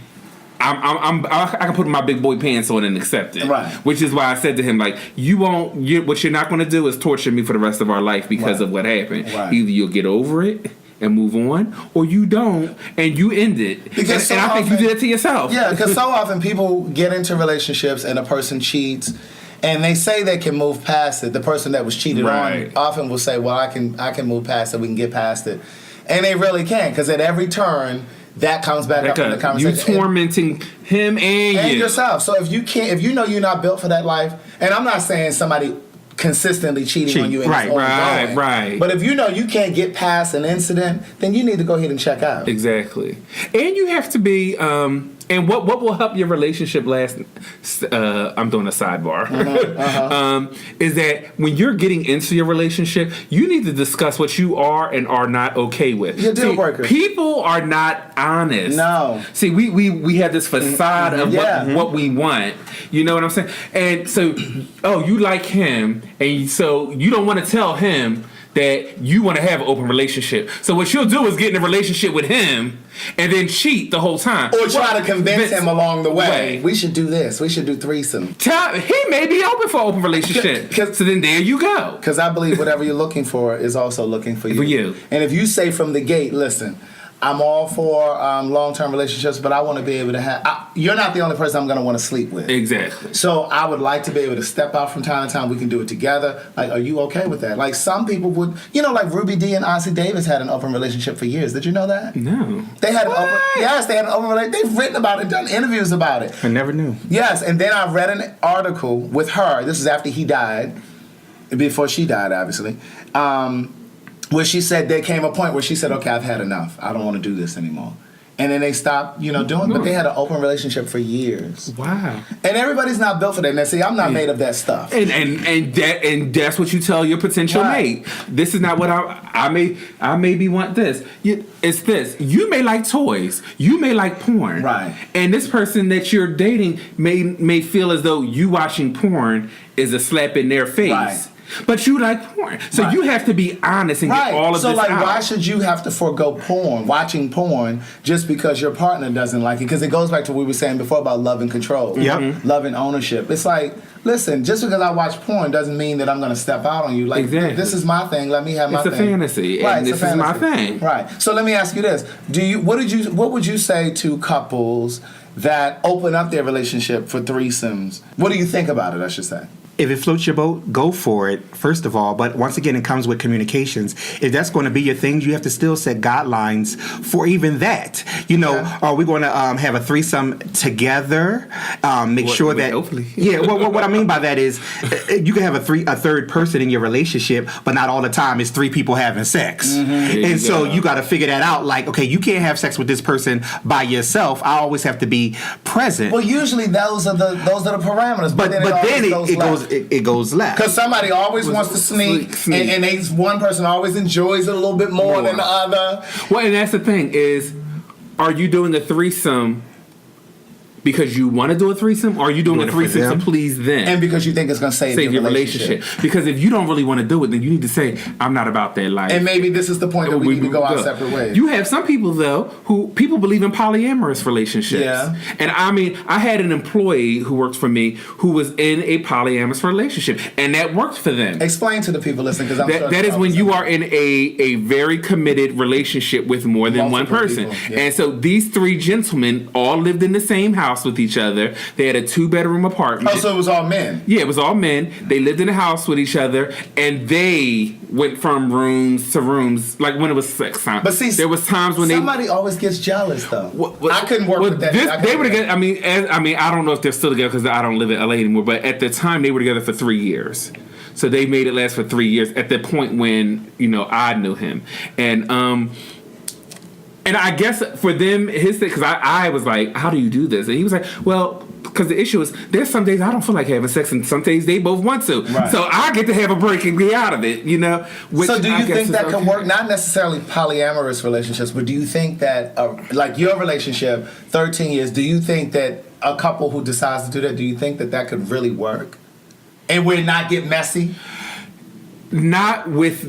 I can put my big boy pants on and accept it. Right. Which is why I said to him, like, what you're not going to do is torture me for the rest of our life because of what happened. Right. Either you'll get over it and move on, or you don't and you end it. Because and I think you did it to yourself. Yeah, because so often people get into relationships and a person cheats, and they say they can move past it. The person that was cheated on often will say, "Well, I can move past it. We can get past it," and they really can't, because at every turn that comes back up in the you conversation. tormenting him and you. Yourself. So if you know you're not built for that life, and I'm not saying somebody consistently cheating on you and it's ongoing, right. But if you know you can't get past an incident, then you need to go ahead and check out. Exactly. And you have to be and what will help your relationship last, I'm doing a sidebar, is that when you're getting into your relationship, you need to discuss what you are and are not okay with. Your deal breaker. People are not honest. No. See, we have this facade of what we want. You know what I'm saying? And so, you like him, and so you don't want to tell him that you want to have an open relationship. So what you'll do is get in a relationship with him and then cheat the whole time. Or try to convince him along the way. Right. We should do this. We should do threesome. He may be open for an open relationship. So then there you go. Because I believe whatever you're looking for is also looking for you. For you. And if you say from the gate, listen, I'm all for long-term relationships, but I want to be able to have... you're not the only person I'm going to want to sleep with. Exactly. So I would like to be able to step out from time to time. We can do it together. Like, are you okay with that? Like, some people would... like Ruby Dee and Ossie Davis had an open relationship for years. Did you know that? No. They had an open... Yes, they had an open relationship. They've written about it, done interviews about it. I never knew. Yes, and then I read an article with her. This is after he died. Before she died, obviously. Where she said there came a point where she said, okay, I've had enough. I don't want to do this anymore. And then they stopped, doing it. But they had an open relationship for years. Wow. And everybody's not built for that. Now, see, I'm not made of that stuff. And that's what you tell your potential mate. This is not what I maybe want this. It's this. You may like toys. You may like porn. Right. And this person that you're dating may feel as though you watching porn is a slap in their face. Right. But you like porn. So you have to be honest and get all of this out. Why should you have to forego watching porn, just because your partner doesn't like it? Because it goes back to what we were saying before about love and control. Yep. Love and ownership. It's like, listen, just because I watch porn doesn't mean that I'm going to step out on you. Like, exactly. This is my thing. Let me have my thing. It's a fantasy. Right, And this is my thing. Right. So let me ask you this. What would you say to couples that open up their relationship for threesomes? What do you think about it, I should say? If it floats your boat, go for it, first of all. But once again, it comes with communications. If that's going to be your thing, you have to still set guidelines for even that. Are we going to have a threesome together? Make sure that... Hopefully. Yeah, what I mean by that is you can have a third person in your relationship, but not all the time it's three people having sex. Mm-hmm. And so you got to figure that out. Like, okay, you can't have sex with this person by yourself. I always have to be present. Well, usually those are the parameters. But then it goes left. Because somebody always wants to sneak. And one person always enjoys it a little bit more than the other. Well, and that's the thing is, are you doing a threesome because you want to do a threesome, or are you doing a threesome to please them? And because you think it's going to save your relationship. Because if you don't really want to do it, then you need to say, I'm not about that life. And maybe this is the point that we need to go our separate ways. You have some people, though, who people believe in polyamorous relationships. Yeah. And I had an employee who worked for me who was in a polyamorous relationship, and that worked for them. Explain to the people listening, because I'm sure that is when you are in a very committed relationship with more than one person. Yeah. And so these three gentlemen all lived in the same house with each other. They had a 2-bedroom apartment. Oh, so it was all men? Yeah, it was all men. They lived in a house with each other, and they went from rooms to rooms, like when it was sex time. But see, there was times when somebody always gets jealous, though. I couldn't work with that. They were together. I mean, I don't know if they're still together because I don't live in LA anymore. But at the time, they were together for 3 years. So they made it last for 3 years. At the point when I knew him, and I guess for them, his thing, because I was like, how do you do this? And he was like, well, because the issue is, there's some days I don't feel like having sex, and some days they both want to. Right. So I get to have a break and be out of it, Which so do you think that okay. can work? Not necessarily polyamorous relationships, but do you think that, like your relationship, 13 years, do you think that a couple who decides to do that, do you think that could really work? And would it not get messy? Not with...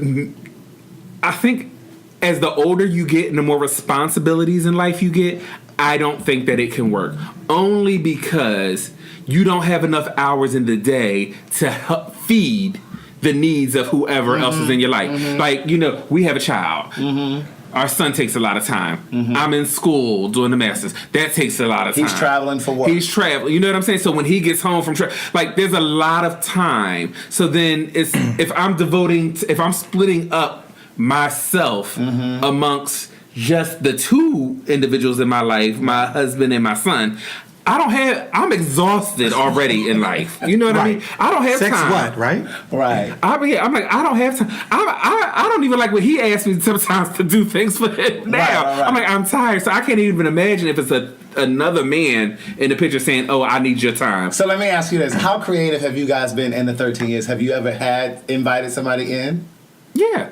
I think as the older you get and the more responsibilities in life you get, I don't think that it can work. Only because you don't have enough hours in the day to help feed the needs of whoever else is in your life. Mm-hmm. Like, we have a child. Mm-hmm. Our son takes a lot of time. Mm-hmm. I'm in school doing the masters. That takes a lot of time. He's traveling for work. He's traveling. You know what I'm saying? So when he gets home from there's a lot of time. So then if I'm splitting up myself amongst just the two individuals in my life, my husband and my son, I'm exhausted already in life. You know what I mean? I don't have Sex time. what, right? Right. I'm like, I don't have time. I don't even like when he asks me sometimes to do things for him now. Right. I'm like, I'm tired. So I can't even imagine if it's another man in the picture saying, oh, I need your time. So let me ask you this: how creative have you guys been in the 13 years? Have you ever invited somebody in? Yeah.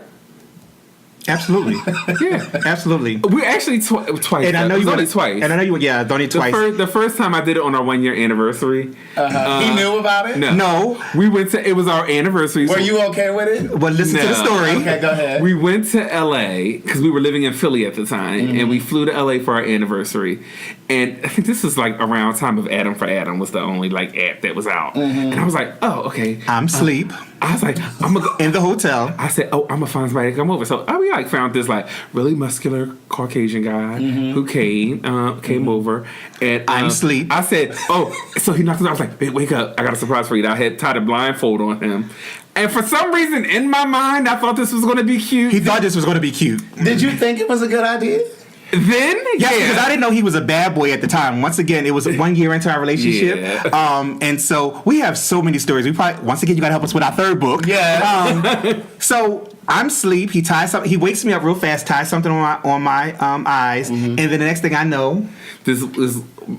Absolutely. Yeah. Absolutely. We actually twice. And I know you only would twice. And I know you would. Yeah, only twice. The first time I did it on our 1 year anniversary. He knew about it. No. We went to. It was our anniversary. Were you okay with it? Well, listen to the No. story. Okay, go ahead. We went to LA because we were living in Philly at the time, Mm-hmm. and we flew to LA for our anniversary. And I think this was like around time of Adam for Adam was the only like app that was out. Mm-hmm. And I was like, oh, okay. I'm asleep I was like, I'm gonna go. in the hotel. I said, oh, I'm gonna find somebody to come over. So we like found this like really muscular Caucasian guy who came over, and I'm asleep. I said, oh, so he knocked on the door. I was like, hey, wake up! I got a surprise for you. I had tied a blindfold on him, and for some reason in my mind, I thought this was gonna be cute. He thought this was going to be cute. Did you think it was a good idea? Then Yeah, because I didn't know he was a bad boy at the time. Once again, it was 1 year into our relationship. Yeah. And so we have so many stories. We probably, once again, you got to help us with our third book. Yeah. So I'm asleep. He ties something. He wakes me up real fast, ties something on my eyes, and then the next thing I know, this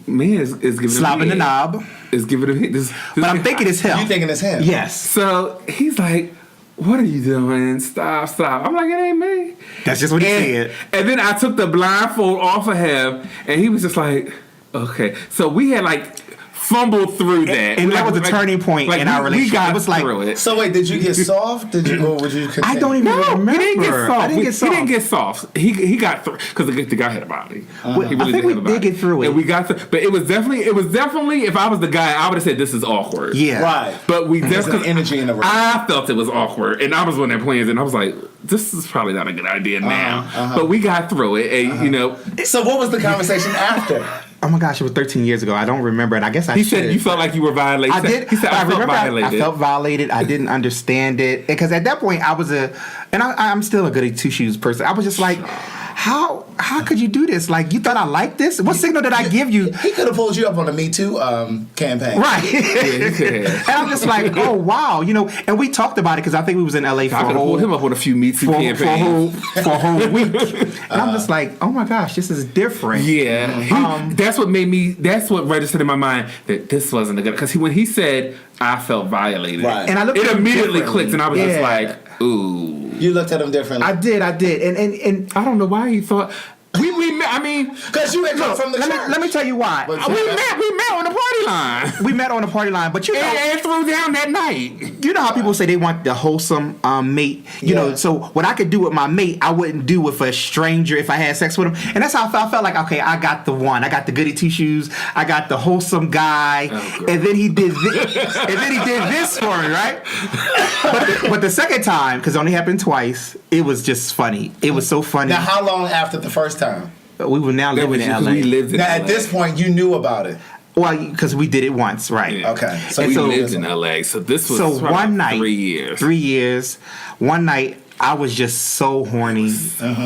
man is giving slobbing him the knob. Is giving him this. But I'm thinking it's him. You thinking it's him? Yes, So he's like, what are you doing? Stop. I'm like, it ain't me. that's just what he said. And then I took the blindfold off of him, and he was just like, okay. So we had like fumbled through that. And that was a turning point in our relationship. We got It was like- through it. So wait, did you get soft? Or would you? I don't even No, remember. he didn't get soft. I didn't get soft. He didn't get soft. He got through because the guy had a body. He I think did we have a body. did get through it. and we got through. But it was definitely. If I was the guy, I would have said this is awkward. Yeah. Right. But we There's an definitely energy in the room. I felt it was awkward, and I was one of their plans, and I was like, "This is probably not a good idea now." But we got through it, and you know, So what was the conversation after? Oh my gosh, it was 13 years ago. I don't remember, and I guess I he should. said you felt like you were violated. I did. He said but I felt remember violated. I felt violated. I didn't understand it because at that point I was I'm still a goody two shoes person. I was just like, how could you do this? Like you thought I liked this? What signal did I give you? He could have pulled you up on the Me Too campaign. Right. Yeah, he could have. And I'm just like, oh wow, and we talked about it because I think we was in LA for I a could have whole pulled him up on a few Me Too for a campaigns. whole week, and I'm just like, oh my gosh, this is different. Yeah, that's what registered in my mind that this wasn't a good. Because when he said I felt violated, Right. And I looked it at him immediately differently. clicked, and I was just Yeah. like, ooh. You looked at him differently. I did, and I don't know why he thought we met. I mean, Because you had come from the church. let me tell you why. But- we met on the party line. We met on the party line, but And threw down that night. you know how people say they want the wholesome mate. You know, Yeah. so what I could do with my mate, I wouldn't do with a stranger if I had sex with him. And that's how I felt. I felt like, okay, I got the one. I got the goody two shoes. I got the wholesome guy. And then he did this. And then he did this for me, right? But the second time, because it only happened twice, it was just funny. It was so funny. Now, how long after the first time? We were now living in LA. We lived in Now, LA. at this point, you knew about it. Well, because we did it once, right? Yeah. Okay. So we so- lived in LA, so this was So probably one night, 3 years. 3 years, one night, I was just so horny.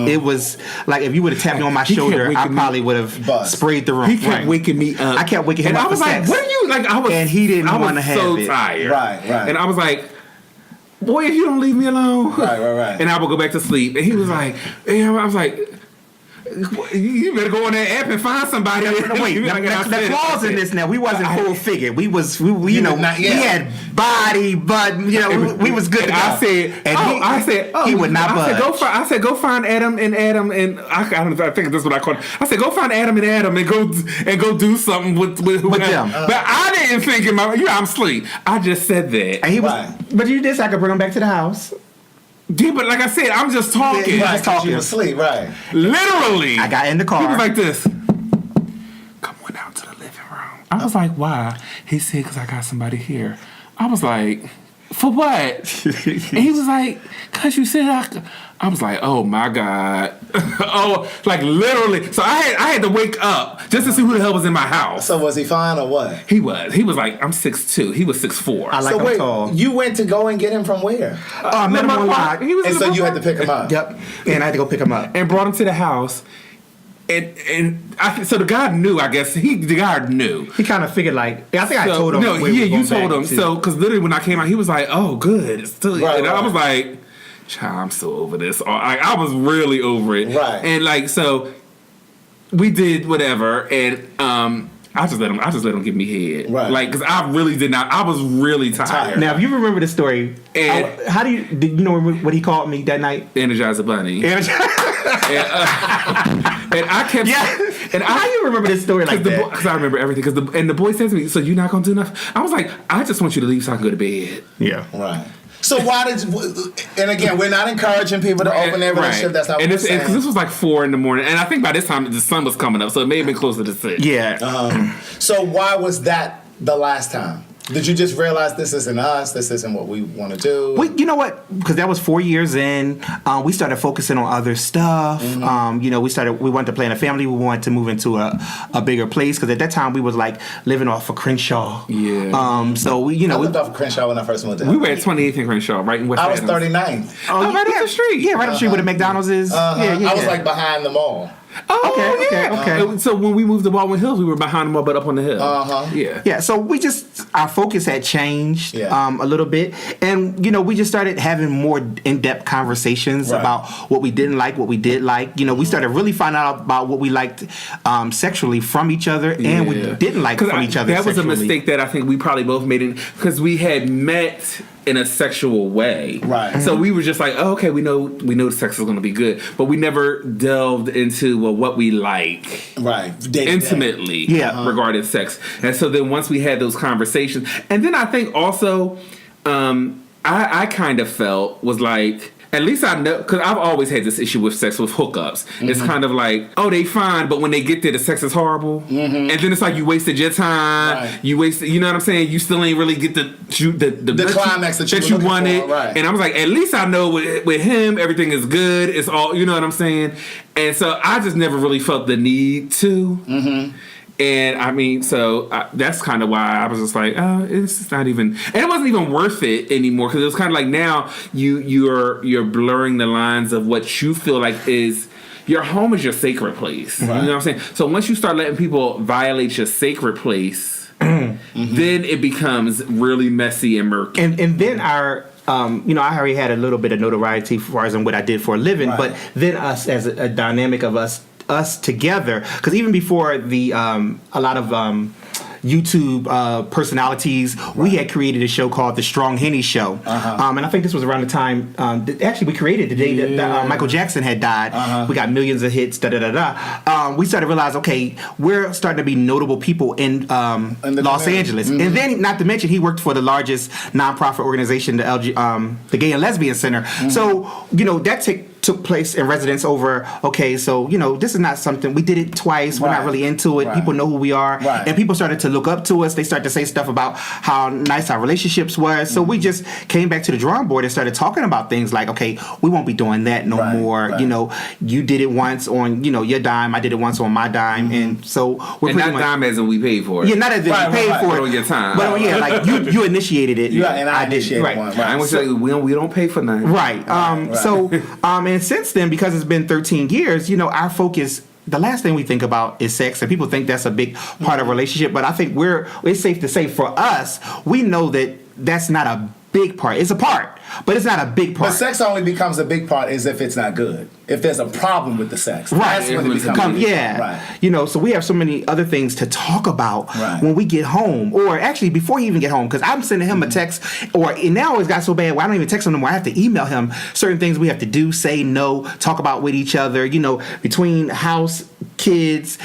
It was like if you would have tapped me on my He kept shoulder, I waking me probably would have Bust. sprayed the room. He kept Right. waking me up. I kept waking him and up I was for like, sex. "What are you like?" I was, And he didn't I was wanna have so it. tired. Right. And I was like, "Boy, if you don't leave me alone," Right. And I would go back to sleep. And he was like, and I was like, "You better go on that app and find somebody." No, wait, the clause in this now, we wasn't full figured. We you know, not we yet. had body, but you know, we was good. And to go. I said, and he would not budge. I said, go find Adam, and I don't know, I think that's what I called it. I said, go find Adam and go do something with them. But I didn't think in my, I'm asleep. I just said that. And he was, Right. but you did. So I could bring him back to the house. Yeah, but like I said, I'm just talking. Yeah, Right, just 'cause talking. you was asleep, right. Literally. I got in the car. He was like this. Come on down to the living room. I was like, why? He said, because I got somebody here. I was like, For what? And he was like, cause you said I was like, oh my God. Oh, like literally. So I had to wake up just to see who the hell was in my house. So was he fine or what? He was like, I'm 6'2". He was 6'4". I like So him wait, tall. you went to go and get him from where? I met him online. He was And in so the you had to pick him up. Yep. And I had to go pick him up. and brought him to the house. So the guy knew, I guess. The guy knew. He kind of figured like, I think I told him. No, where we yeah, were you going told back him. to. So, because literally when I came out, he was like, oh, good. It's still, Right, and I right. was like, child, I'm so over this. I was really over it. Right. And like, so we did whatever. And I just let him give me head. Right. Like, because I really did not. I was really tired. Now, if you remember the story, And- did you know what he called me that night? Energizer Bunny. And, And I kept. yeah. And How you remember this story like that? Because I remember everything. And the boy said to me, "So you're not gonna do nothing?" I was like, "I just want you to leave so I can go to bed." Yeah. Right. So why did? And again, we're not encouraging people to open their relationship. Right. That's not what and we're this, saying. because this was like 4 a.m, and I think by this time the sun was coming up, so it may have been closer to 6. Yeah. So why was that the last time? Did you just realize this isn't us? This isn't what we want to do? You know what? Because that was 4 years in, we started focusing on other stuff. We wanted to plan a family. We wanted to move into a bigger place. Because at that time we was like living off of Crenshaw. Yeah. So we, I lived off of Crenshaw when I first moved there. We were at 28th and Crenshaw, right in West I was Adams. 39th. Oh, right up the street. Yeah, right up the street where the McDonald's is. Yeah. I was like behind the mall. Oh, Okay, yeah. okay. So when we moved to Baldwin Hills, we were behind the mall, but up on the hill. Yeah. Yeah, so our focus had changed Yeah. a little bit. And, we just started having more in-depth conversations Right. about what we didn't like, what we did like. We started really finding out about what we liked sexually from each other and we didn't like from each other That was a sexually. mistake that I think we probably both made because we had met in a sexual way. Right. So we were just like, oh, okay, we know the sex is going to be good, but we never delved into what we like. Right. Day to day. Intimately regarding sex. And so then once we had those conversations, and then I think also I kind of felt was like, at least I know, because I've always had this issue with sex with hookups. It's kind of like, oh, they fine, but when they get there, the sex is horrible. And then it's like you wasted your time. Right. You wasted, you know what I'm saying? You still ain't really get the climax that you were looking wanted. for, right. And I was like, at least I know with him, everything is good. It's all, you know what I'm saying? And so I just never really felt the need to. And I mean, so that's kind of why I was just like, oh, it's not even, and it wasn't even worth it anymore because it was kind of like now you're blurring the lines of what you feel like is your home is your sacred place. Right. You know what I'm saying? So once you start letting people violate your sacred place, then it becomes really messy and murky. And then I already had a little bit of notoriety as far as in what I did for a living, Right. but then us as a dynamic of us together, because even before the a lot of YouTube personalities, we had created a show called The Strong Henny Show. And I think this was around the time, actually we created the day that Michael Jackson had died. We got millions of hits, we started to realize, okay, we're starting to be notable people in Los community. Angeles. And then, not to mention, he worked for the largest nonprofit organization, the Gay and Lesbian Center. So, that took place in residence over, okay, so, this is not something, we did it twice, we're not Right. really into it, Right. people know who we are, Right. and people started to look up to us, they started to say stuff about how nice our relationships were, so we just came back to the drawing board and started talking about things like, okay, we won't be doing that no Right, more, right. you did it once on, your dime, I did it once on my dime, and so we're and pretty not much... dime as in we paid for it. Yeah, not as in Right, you paid right, for right. it. But on your time. But yeah, like you initiated it. Yeah, and I did. initiated Right. one. I Right. ain't gonna say we don't pay for nothing. Right. So, and since then, because it's been 13 years, our focus, the last thing we think about is sex, and people think that's a big part of a relationship. But I think it's safe to say for us, we know that that's not a big part. It's a part, but it's not a big part. But sex only becomes a big part is if it's not good. If there's a problem with the sex. Right. That's when it becomes a big yeah. part. Right. So we have so many other things to talk about Right. when we get home, or actually before he even get home, because I'm sending him a text, and now it's got so bad where I don't even text him anymore. I have to email him certain things we have to do, say no, talk about with each other, between house, kids,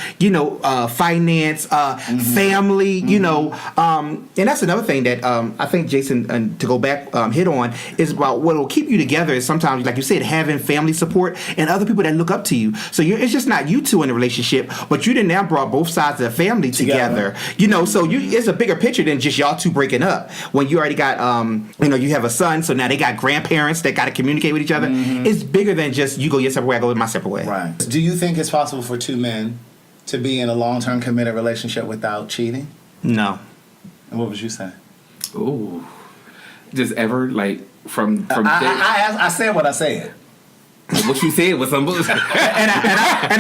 finance, family, and that's another thing that I think Jason, to go back, hit on, is about what will keep you together is sometimes, like you said, having family support and other people that look up to you. So it's just not you two in a relationship, but you done now brought both sides of the family together. So it's a bigger picture than just y'all two breaking up. When you already got, you have a son, so now they got grandparents that got to communicate with each other. It's bigger than just you go your separate way, I go my separate way. Right. Do you think it's possible for two men to be in a long-term committed relationship without cheating? No. And what would you say? Ooh. Just ever, like, from I said what I said. what you said was some bullshit. Look, I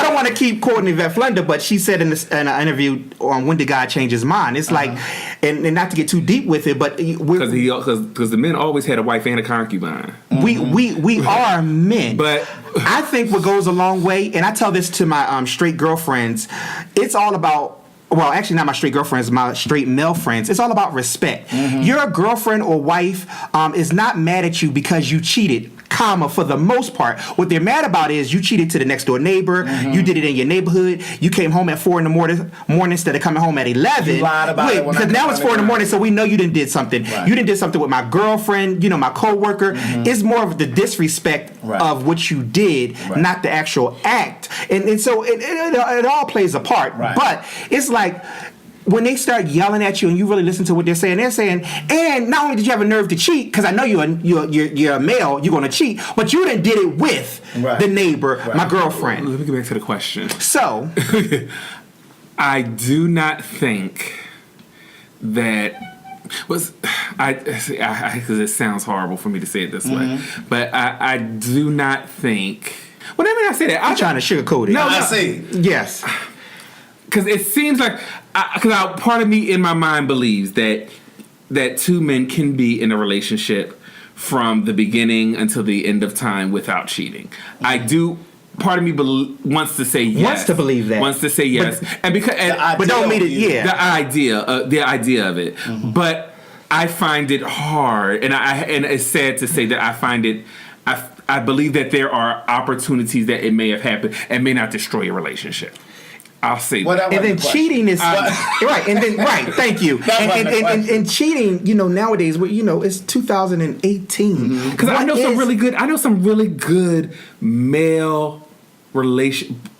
don't want to keep quoting Yvette Flunder, but she said in an interview on When Did God Change His Mind? It's like, and not to get too deep with it, but Because the men always had a wife and a concubine. we are men. But I think what goes a long way, and I tell this to my straight girlfriends, it's all about, well, actually not my straight girlfriends, my straight male friends. It's all about respect. Your girlfriend or wife is not mad at you because you cheated, for the most part. What they're mad about is you cheated to the next door neighbor. You did it in your neighborhood. You came home at 4 a.m. instead of coming home at 11. You lied about it. Because now it's 4 a.m, so we know you did something. Right. You did something with my girlfriend, my coworker. It's more of the disrespect of what you did, not the actual act. And so it all plays a part. Right. But it's like, when they start yelling at you and you really listen to what they're saying, and not only did you have a nerve to cheat, because I know you're a male, you're going to cheat, but you done did it with the neighbor, my girlfriend. let me get back to the question. So, I do not think that because it sounds horrible for me to say it this way, but I do not think. Well, let me not say that. I'm trying to sugarcoat it. No, I see. Yes. Because it seems like, part of me in my mind believes that two men can be in a relationship from the beginning until the end of time without cheating. I do. Part of me wants to say yes. Wants to believe that. Wants to say yes, But don't mean it. Yeah. The idea of it. But I find it hard, and it's sad to say that I find it. I believe that there are opportunities that it may have happened and may not destroy a relationship. I'll say that. And then cheating is right. And then thank you. And cheating, nowadays, it's 2018. Because I know some really good male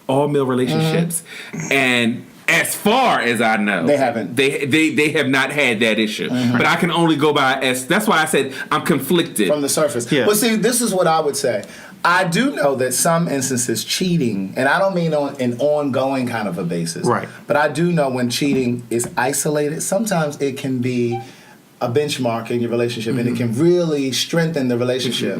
all male relationships, and as far as I know, they haven't. They have not had that issue. But I can only go by that's why I said I'm conflicted from the surface. Yeah. Well, see, this is what I would say. I do know that some instances cheating, and I don't mean on an ongoing kind of a basis, right? But I do know when cheating is isolated, sometimes it can be a benchmark in your relationship, and it can really strengthen the relationship.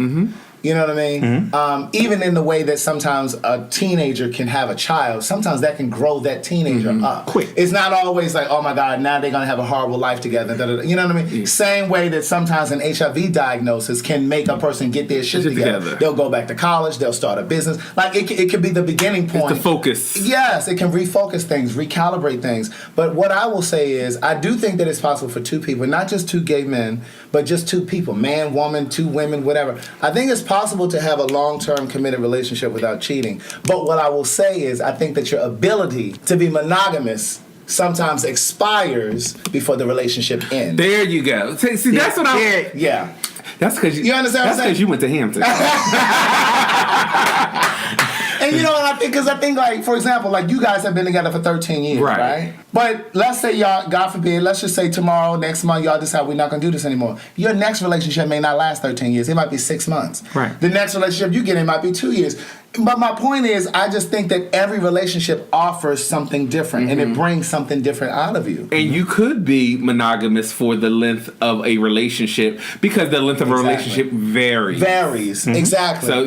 You know what I mean? Even in the way that sometimes a teenager can have a child, sometimes that can grow that teenager up. Quick. It's not always like, oh my God, now they're going to have a horrible life together. You know what I mean? Same way that sometimes an HIV diagnosis can make a person get their shit together. They'll go back to college, they'll start a business. Like it could be the beginning point. It's the focus. Yes, it can refocus things, recalibrate things. But what I will say is, I do think that it's possible for two people, not just two gay men, but just two people, man, woman, two women, whatever. I think it's possible to have a long-term committed relationship without cheating. But what I will say is, I think that your ability to be monogamous sometimes expires before the relationship ends. There you go. See, that's what I'm. Yeah. That's because you understand. That's because you went to Hampton. And you know what I think? Because I think, like, for example, like you guys have been together for 13 years, right? But let's say y'all, God forbid, let's just say tomorrow, next month, y'all decide we're not going to do this anymore. Your next relationship may not last 13 years. It might be 6 months. Right. The next relationship you get in might be 2 years. But my point is, I just think that every relationship offers something different, and it brings something different out of you. And you could be monogamous for the length of a relationship because the length of a relationship varies. Exactly. So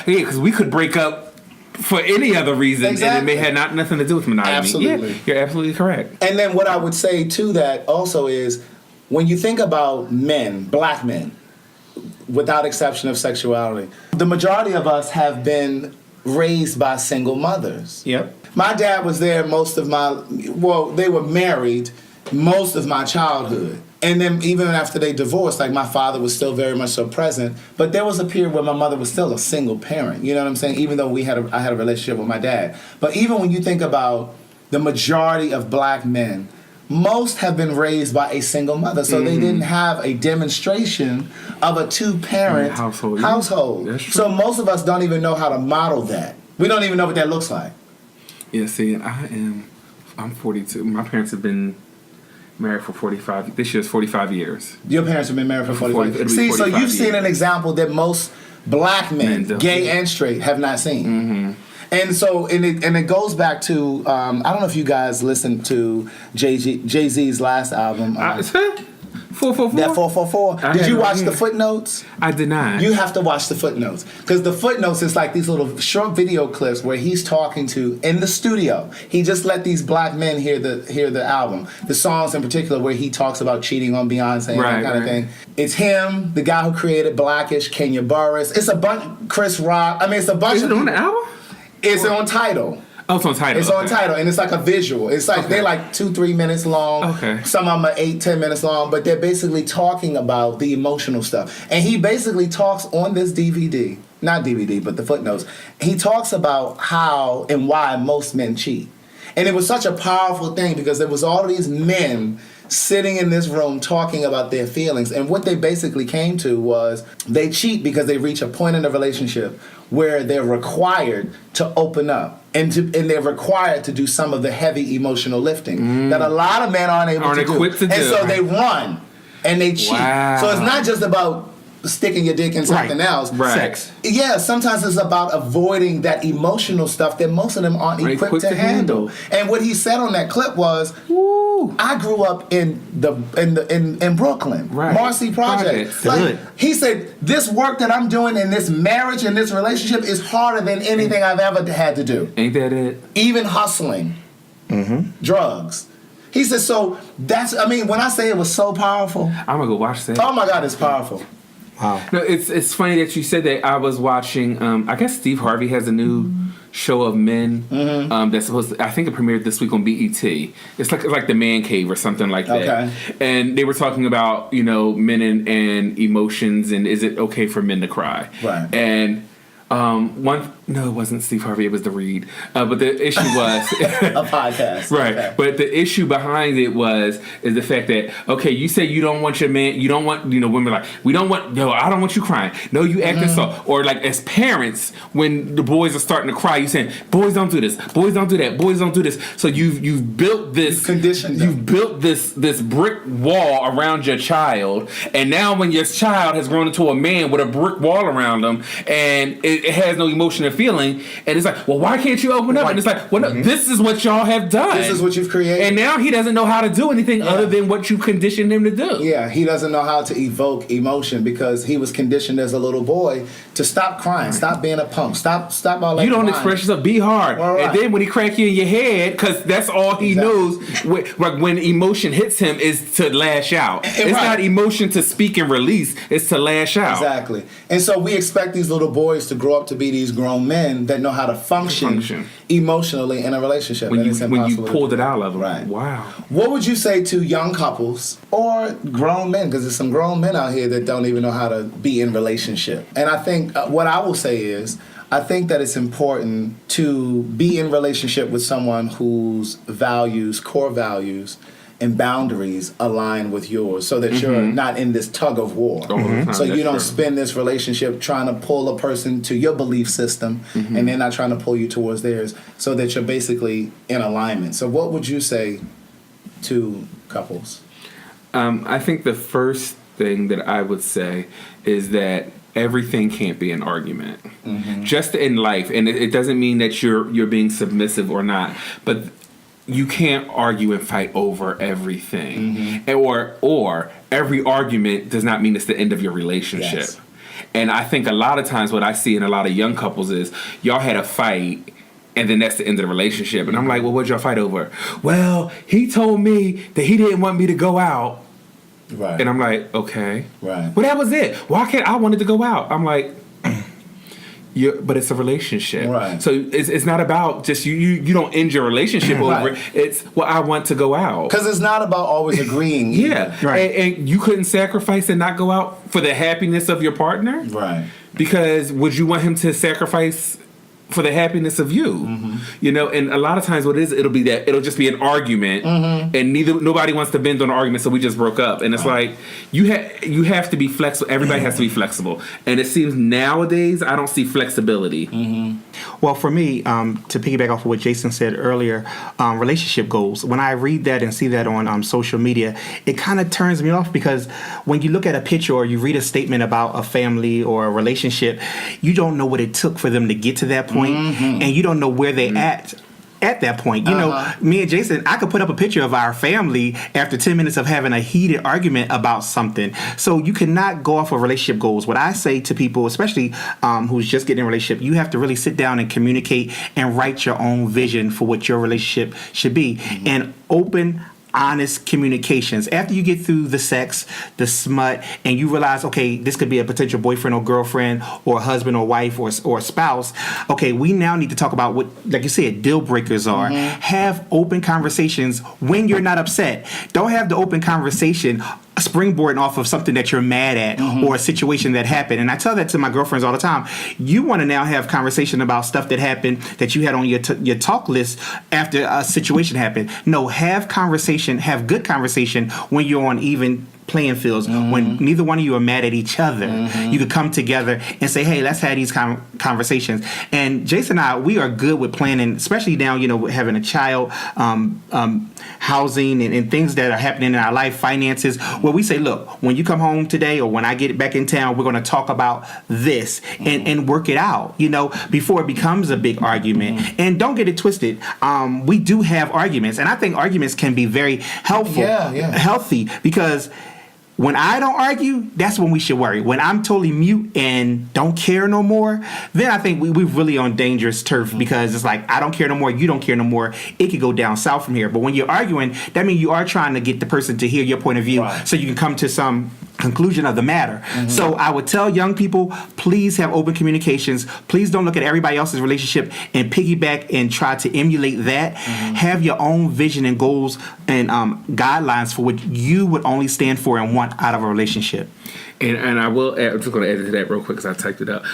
because we could break up for any other reason, and it may have nothing to do with monogamy. Absolutely. Yeah, you're absolutely correct. And then what I would say to that also is, when you think about men, black men, without exception of sexuality, the majority of us have been raised by single mothers. Yep. My dad was there they were married most of my childhood. And then even after they divorced, like my father was still very much so present, but there was a period where my mother was still a single parent. You know what I'm saying? Even though I had a relationship with my dad. But even when you think about the majority of black men, most have been raised by a single mother, so they didn't have a demonstration of a two-parent household. That's true. So most of us don't even know how to model that. We don't even know what that looks like. Yeah, see, I'm 42. My parents have been married for 45. This year's 45 years. Your parents have been married for 45 it'll years. be See, so 45 you've seen an years. example that most black men, Men gay don't. and straight, have not seen. And so, and it goes back to, I don't know if you guys listened to Jay-Z's last album. 444. That 444. I Did had you no watch idea. the footnotes? I did not. You have to watch the footnotes, because the footnotes is like these little short video clips where he's talking to in the studio. He just let these black men hear the album, the songs in particular where he talks about cheating on Beyonce and that kind of thing. It's him, the guy who created Blackish, Kenya Barris. It's a bunch, Chris Rock. I mean, it's a bunch Is of it on the people. album? It's on Tidal. Oh, it's on Tidal. It's on okay. Tidal, and it's like a visual. It's like they're like 2-3 minutes long. Okay. Some of them are 8-10 minutes long, but they're basically talking about the emotional stuff. And he basically talks on this DVD, not DVD, but the footnotes. He talks about how and why most men cheat. And it was such a powerful thing because there was all these men sitting in this room talking about their feelings. And what they basically came to was they cheat because they reach a point in the relationship where they're required to open up and they're required to do some of the heavy emotional lifting that a lot of men aren't able Aren't to do. equipped to And do. so they run and they cheat. Wow. So it's not just about sticking your dick in something else. Right. Sex. Yeah, sometimes it's about avoiding that emotional stuff that most of them aren't equipped to handle. And what he said on that clip was, I grew up in Brooklyn, Right. Marcy Project. Projects. Like, Good. he said, this work that I'm doing in this marriage and this relationship is harder than anything I've ever had to do. Ain't that it? Even hustling, drugs. He said, so that's, I mean, when I say it was so powerful, I'm gonna go watch that. oh my God, it's powerful. Wow. No, it's funny that you said that. I was watching. I guess Steve Harvey has a new show of men that's supposed to, I think it premiered this week on BET. It's like the Man Cave or something like that. Okay. And they were talking about men and emotions and is it okay for men to cry? Right. And no, it wasn't Steve Harvey. It was the Reed. But the issue was A podcast. right. Okay. But the issue behind it is the fact that, okay, you say you don't want your man, you don't want, women like, we don't want, no, I don't want you crying. No, you acting so. Or like as parents, when the boys are starting to cry, you saying, boys don't do this, boys don't do that, boys don't do this. So you've built this, You've conditioned them. you've built this brick wall around your child, and now when your child has grown into a man with a brick wall around them, and it has no emotion or feeling, and it's like, well, why can't you open up? And it's like, well, no, this is what y'all have done. This is what you've created. And now he doesn't know how to do anything other than what you conditioned him to do. Yeah, he doesn't know how to evoke emotion because he was conditioned as a little boy to stop crying, stop being a punk, stop all that. You don't crying. express yourself. Be hard, All right. and then when he crack you in your head, because that's all he knows. When emotion hits him, is to lash out. It's right. not emotion to speak and release. It's to lash out. Exactly. And so we expect these little boys to grow up to be these grown men that know how to function emotionally in a relationship. When and you it's when you impossible to pulled do. it out of them, Right. Wow. What would you say to young couples or grown men? Because there's some grown men out here that don't even know how to be in relationship. And I think what I will say is, I think that it's important to be in relationship with someone whose values, core values, and boundaries align with yours so that you're not in this tug of war. All the time, So you that's don't true. spend this relationship trying to pull a person to your belief system and they're not trying to pull you towards theirs, so that you're basically in alignment. So what would you say to couples? I think the first thing that I would say is that everything can't be an argument. Just in life, and it doesn't mean that you're being submissive or not, but you can't argue and fight over everything. Or every argument does not mean it's the end of your relationship. Yes. And I think a lot of times what I see in a lot of young couples is y'all had a fight and then that's the end of the relationship. And I'm like, well, what'd y'all fight over? Well, he told me that he didn't want me to go out. Right. And I'm like, okay. Right. Well, that was it. Why can't I wanted to go out? I'm like, but it's a relationship. Right. So it's not about just you don't end your relationship over Right. it. It's, well, I want to go out. Because it's not about always agreeing. Yeah. Right. And you couldn't sacrifice and not go out for the happiness of your partner? Right. Because would you want him to sacrifice for the happiness of you? Mm-hmm. You know, and a lot of times what it is, it'll just be an argument, Mm-hmm. and nobody wants to bend on an argument, so we just broke up. And it's like you have to be flexible. Everybody has to be flexible, and it seems nowadays I don't see flexibility. Well, for me, to piggyback off of what Jason said earlier, relationship goals. When I read that and see that on social media, it kind of turns me off, because when you look at a picture or you read a statement about a family or a relationship, you don't know what it took for them to get to that point, and you don't know where they at that point. You know, me and Jason, I could put up a picture of our family after 10 minutes of having a heated argument about something. So you cannot go off of relationship goals. What I say to people, especially who's just getting in a relationship, you have to really sit down and communicate and write your own vision for what your relationship should be. And open, honest communications. After you get through the sex, the smut, and you realize, okay, this could be a potential boyfriend or girlfriend or husband or wife or spouse. Okay, we now need to talk about what, like you said, deal breakers are. Have open conversations when you're not upset. Don't have the open conversation springboarding off of something that you're mad at or a situation that happened. And I tell that to my girlfriends all the time. You want to now have conversation about stuff that happened that you had on your talk list after a situation happened. No, have conversation, have good conversation when you're on even playing fields, when neither one of you are mad at each other. You could come together and say, hey, let's have these conversations. And Jason and I, we are good with planning, especially now, you know, having a child, housing and things that are happening in our life, finances, where we say, look, when you come home today or when I get back in town, we're going to talk about this and work it out, you know, before it becomes a big argument. And don't get it twisted. We do have arguments, and I think arguments can be very helpful, healthy, because when I don't argue, that's when we should worry. When I'm totally mute and don't care no more, then I think we're really on dangerous turf, because it's like, I don't care no more, you don't care no more. It could go down south from here. But when you're arguing, that means you are trying to get the person to hear your point of view, so you can come to some conclusion of the matter. So I would tell young people, please have open communications. Please don't look at everybody else's relationship and piggyback and try to emulate that. Have your own vision and goals and guidelines for what you would only stand for and want out of a relationship. And I will add, I'm just going to add to that real quick because I typed it up.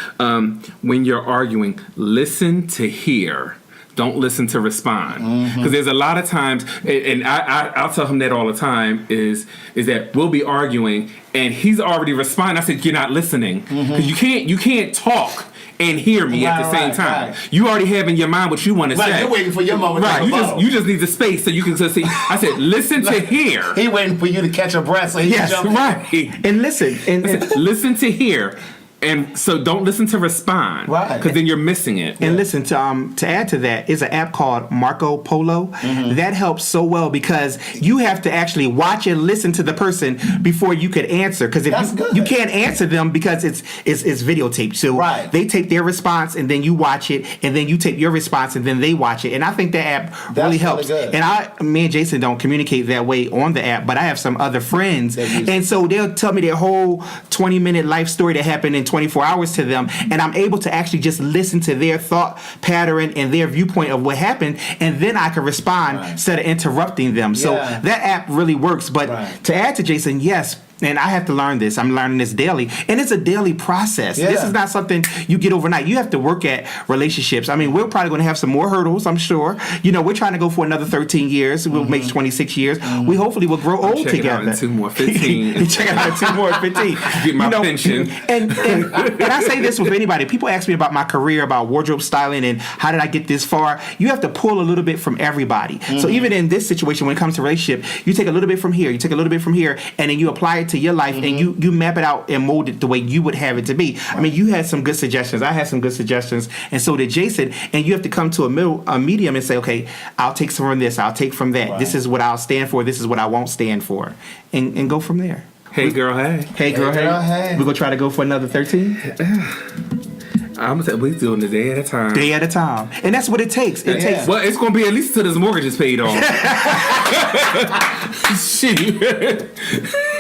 When you're arguing, listen to hear. Don't listen to respond, because there's a lot of times, and I'll tell him that all the time, is that we'll be arguing and he's already responding. I said, you're not listening, because you can't talk and hear me at the same time. You already have in your mind what you want to say. You're waiting for your moment. Right. You just need the space so you can just see. I said, listen to hear. He waiting for you to catch a breath so he can jump in. Right. And listen, and listen to hear. And so don't listen to respond, right? Because then you're missing it. And listen, to add to that is an app called Marco Polo. That helps so well, because you have to actually watch and listen to the person before you could answer. Because if you can't answer them because it's videotaped, so they take their response and then you watch it, and then you take your response and then they watch it. And I think that app really helps. Really good. And me and Jason don't communicate that way on the app, but I have some other friends, and so they'll tell me their whole 20-minute life story that happened in 24 hours to them, and I'm able to actually just listen to their thought pattern and their viewpoint of what happened, and then I can respond instead of interrupting them. So that app really works. But to add to Jason, yes, and I have to learn this. I'm learning this daily. And it's a daily process. This is not something you get overnight. You have to work at relationships. I mean, we're probably going to have some more hurdles, I'm sure. You know, we're trying to go for another 13 years. We'll make 26 years. We hopefully will grow old together. Check out in 2 more, 15. Check out in 2 more, 15. Get my pension. And I say this with anybody. People ask me about my career, about wardrobe styling, and how did I get this far. You have to pull a little bit from everybody. So even in this situation, when it comes to relationship, you take a little bit from here, you take a little bit from here, and then you apply it to your life, and you map it out and mold it the way you would have it to be. I mean, you had some good suggestions. I had some good suggestions, and so did Jason. And you have to come to a medium and say, okay, I'll take some from this, I'll take from that. This is what I'll stand for. This is what I won't stand for, and go from there. Hey girl, hey. Hey girl, hey. We're gonna try to go for another 13. I'm gonna say we're doing it day at a time. Day at a time, and that's what it takes. It takes. Well, it's gonna be at least till this mortgage is paid off. Shit.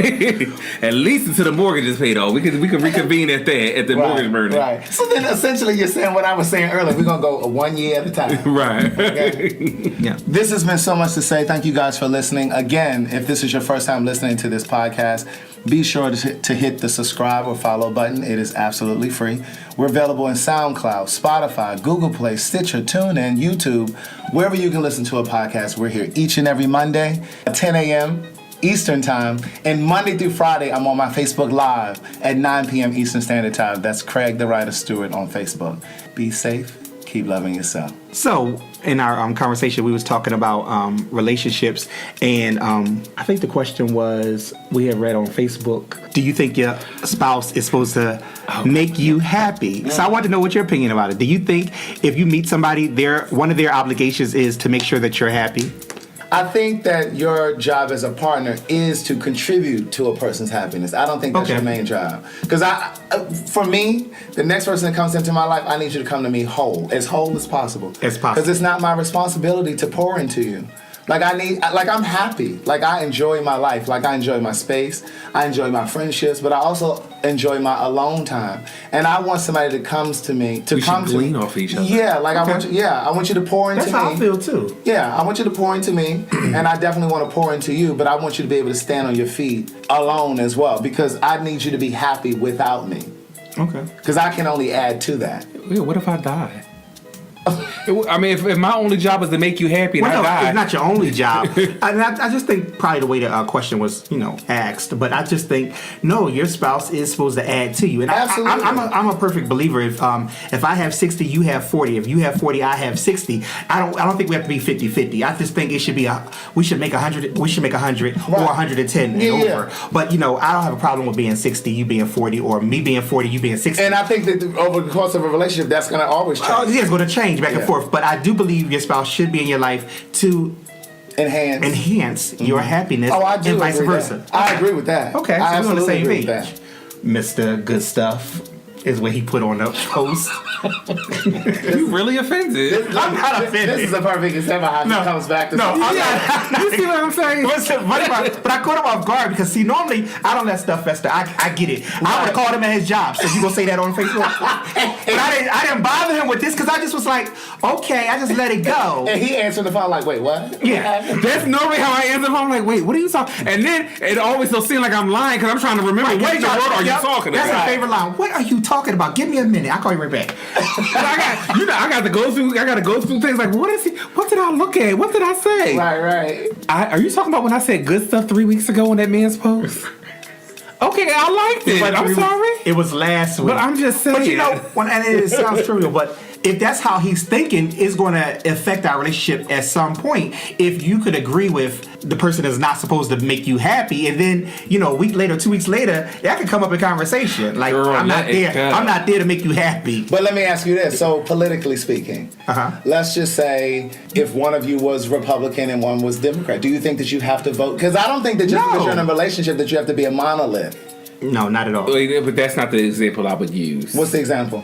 At least until the mortgage is paid off. We can reconvene at the mortgage burning. Right. So then essentially you're saying what I was saying earlier. We're going to go 1 year at a time. Right. Okay? Yeah. This has been so much to say. Thank you guys for listening. Again, if this is your first time listening to this podcast, be sure to hit the subscribe or follow button. It is absolutely free. We're available in SoundCloud, Spotify, Google Play, Stitcher, TuneIn, YouTube, wherever you can listen to a podcast. We're here each and every Monday at 10 a.m. Eastern Time. And Monday through Friday, I'm on my Facebook Live at 9 p.m. Eastern Standard Time. That's Craig the Writer Stewart on Facebook. Be safe. Keep loving yourself. So in our conversation, we was talking about relationships, and I think the question was we had read on Facebook: do you think your spouse is supposed to make you happy? So I want to know what your opinion about it. Do you think if you meet somebody, one of their obligations is to make sure that you're happy? I think that your job as a partner is to contribute to a person's happiness. I don't think that's your main job. Because for me, the next person that comes into my life, I need you to come to me whole as possible. As possible. Because it's not my responsibility to pour into you. I'm happy. Like, I enjoy my life. Like, I enjoy my space. I enjoy my friendships, but I also enjoy my alone time. And I want somebody that comes to me We should glean off each other. Yeah, like I want you to pour into me. That's how I feel too. Yeah, I want you to pour into me, and I definitely want to pour into you, but I want you to be able to stand on your feet alone as well, because I need you to be happy without me. Okay. Because I can only add to that. Yeah, what if I die? I mean, if my only job is to make you happy and Well, no, I die. it's not your only job. I just think probably the way the question was, asked. But I just think no, your spouse is supposed to add to you. And Absolutely. I'm a perfect believer. If I have 60, you have 40. If you have 40, I have 60. I don't think we have to be 50-50. I just think it should be we should make 100. We should make 100 or 110 and over. But I don't have a problem with being 60, you being 40, or me being 40, you being 60. And I think that over the course of a relationship, that's going to always change. Yeah, it's going to change back and forth. But I do believe your spouse should be in your life to enhance your happiness, Oh, I do and vice agree versa. that. I agree with that. Okay, so I we're on the absolutely same agree page. with that. Mr. Good Stuff is what he put on the post. You really offended. I'm not offended. This is a perfect example of how he comes back to I'm not. You see what I'm saying? But I caught him off guard because normally I don't let stuff fester. I get it. I would have called him at his job. So you gonna say that on Facebook? But I didn't bother him with this because I just was like, okay, I just let it go. And he answered the phone like, wait, what? Yeah. That's normally how I answer. I'm like, wait, what are you talking? And then it always will seem like I'm lying because I'm trying to remember what in the world are you talking That's about. my favorite line. What are you talking about? Give me a minute. I'll call you right back. And I got to go through things like, what did I look at? What did I say? Right. Are you talking about when I said good stuff 3 weeks ago on that man's post? Okay, I liked it. I'm sorry. It was last week. But I'm just saying. But and it sounds trivial, but if that's how he's thinking, it's going to affect our relationship at some point. If you could agree with the person is not supposed to make you happy, and then a week later, 2 weeks later, that could come up in conversation. Like, Girl, I'm not there to make you happy. But let me ask you this. So politically speaking, let's just say if one of you was Republican and one was Democrat, do you think that you have to vote? Because I don't think that just because you're in a relationship that you have to be a monolith. No, not at all. But that's not the example I would use. What's the example?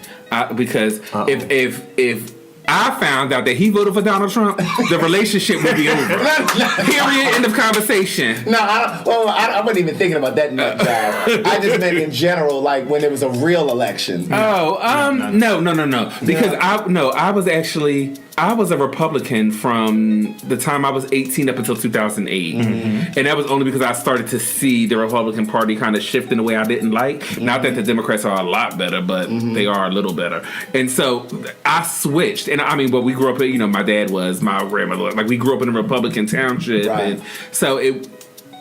Because if I found out that he voted for Donald Trump, the relationship would be over. Period. End of conversation. No, I wasn't even thinking about that nut job. I just meant in general, like when there was a real election. No. Because I was a Republican from the time I was 18 up until 2008. And that was only because I started to see the Republican Party kind of shift in a way I didn't like. Not that the Democrats are a lot better, but they are a little better. And so I switched. And I mean, but we grew up, my dad was, my grandmother, like we grew up in a Republican township. Right. And so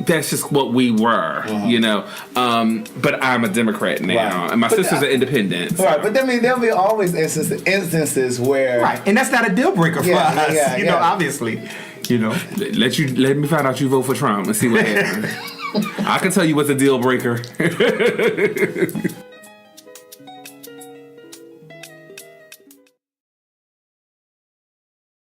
that's just what we were, But I'm a Democrat now, and my sister's an independent. So. Right, but there'll be always instances where... Right, and that's not a deal breaker for us, obviously. Let me find out you vote for Trump and see what happens. I can tell you what's a deal breaker.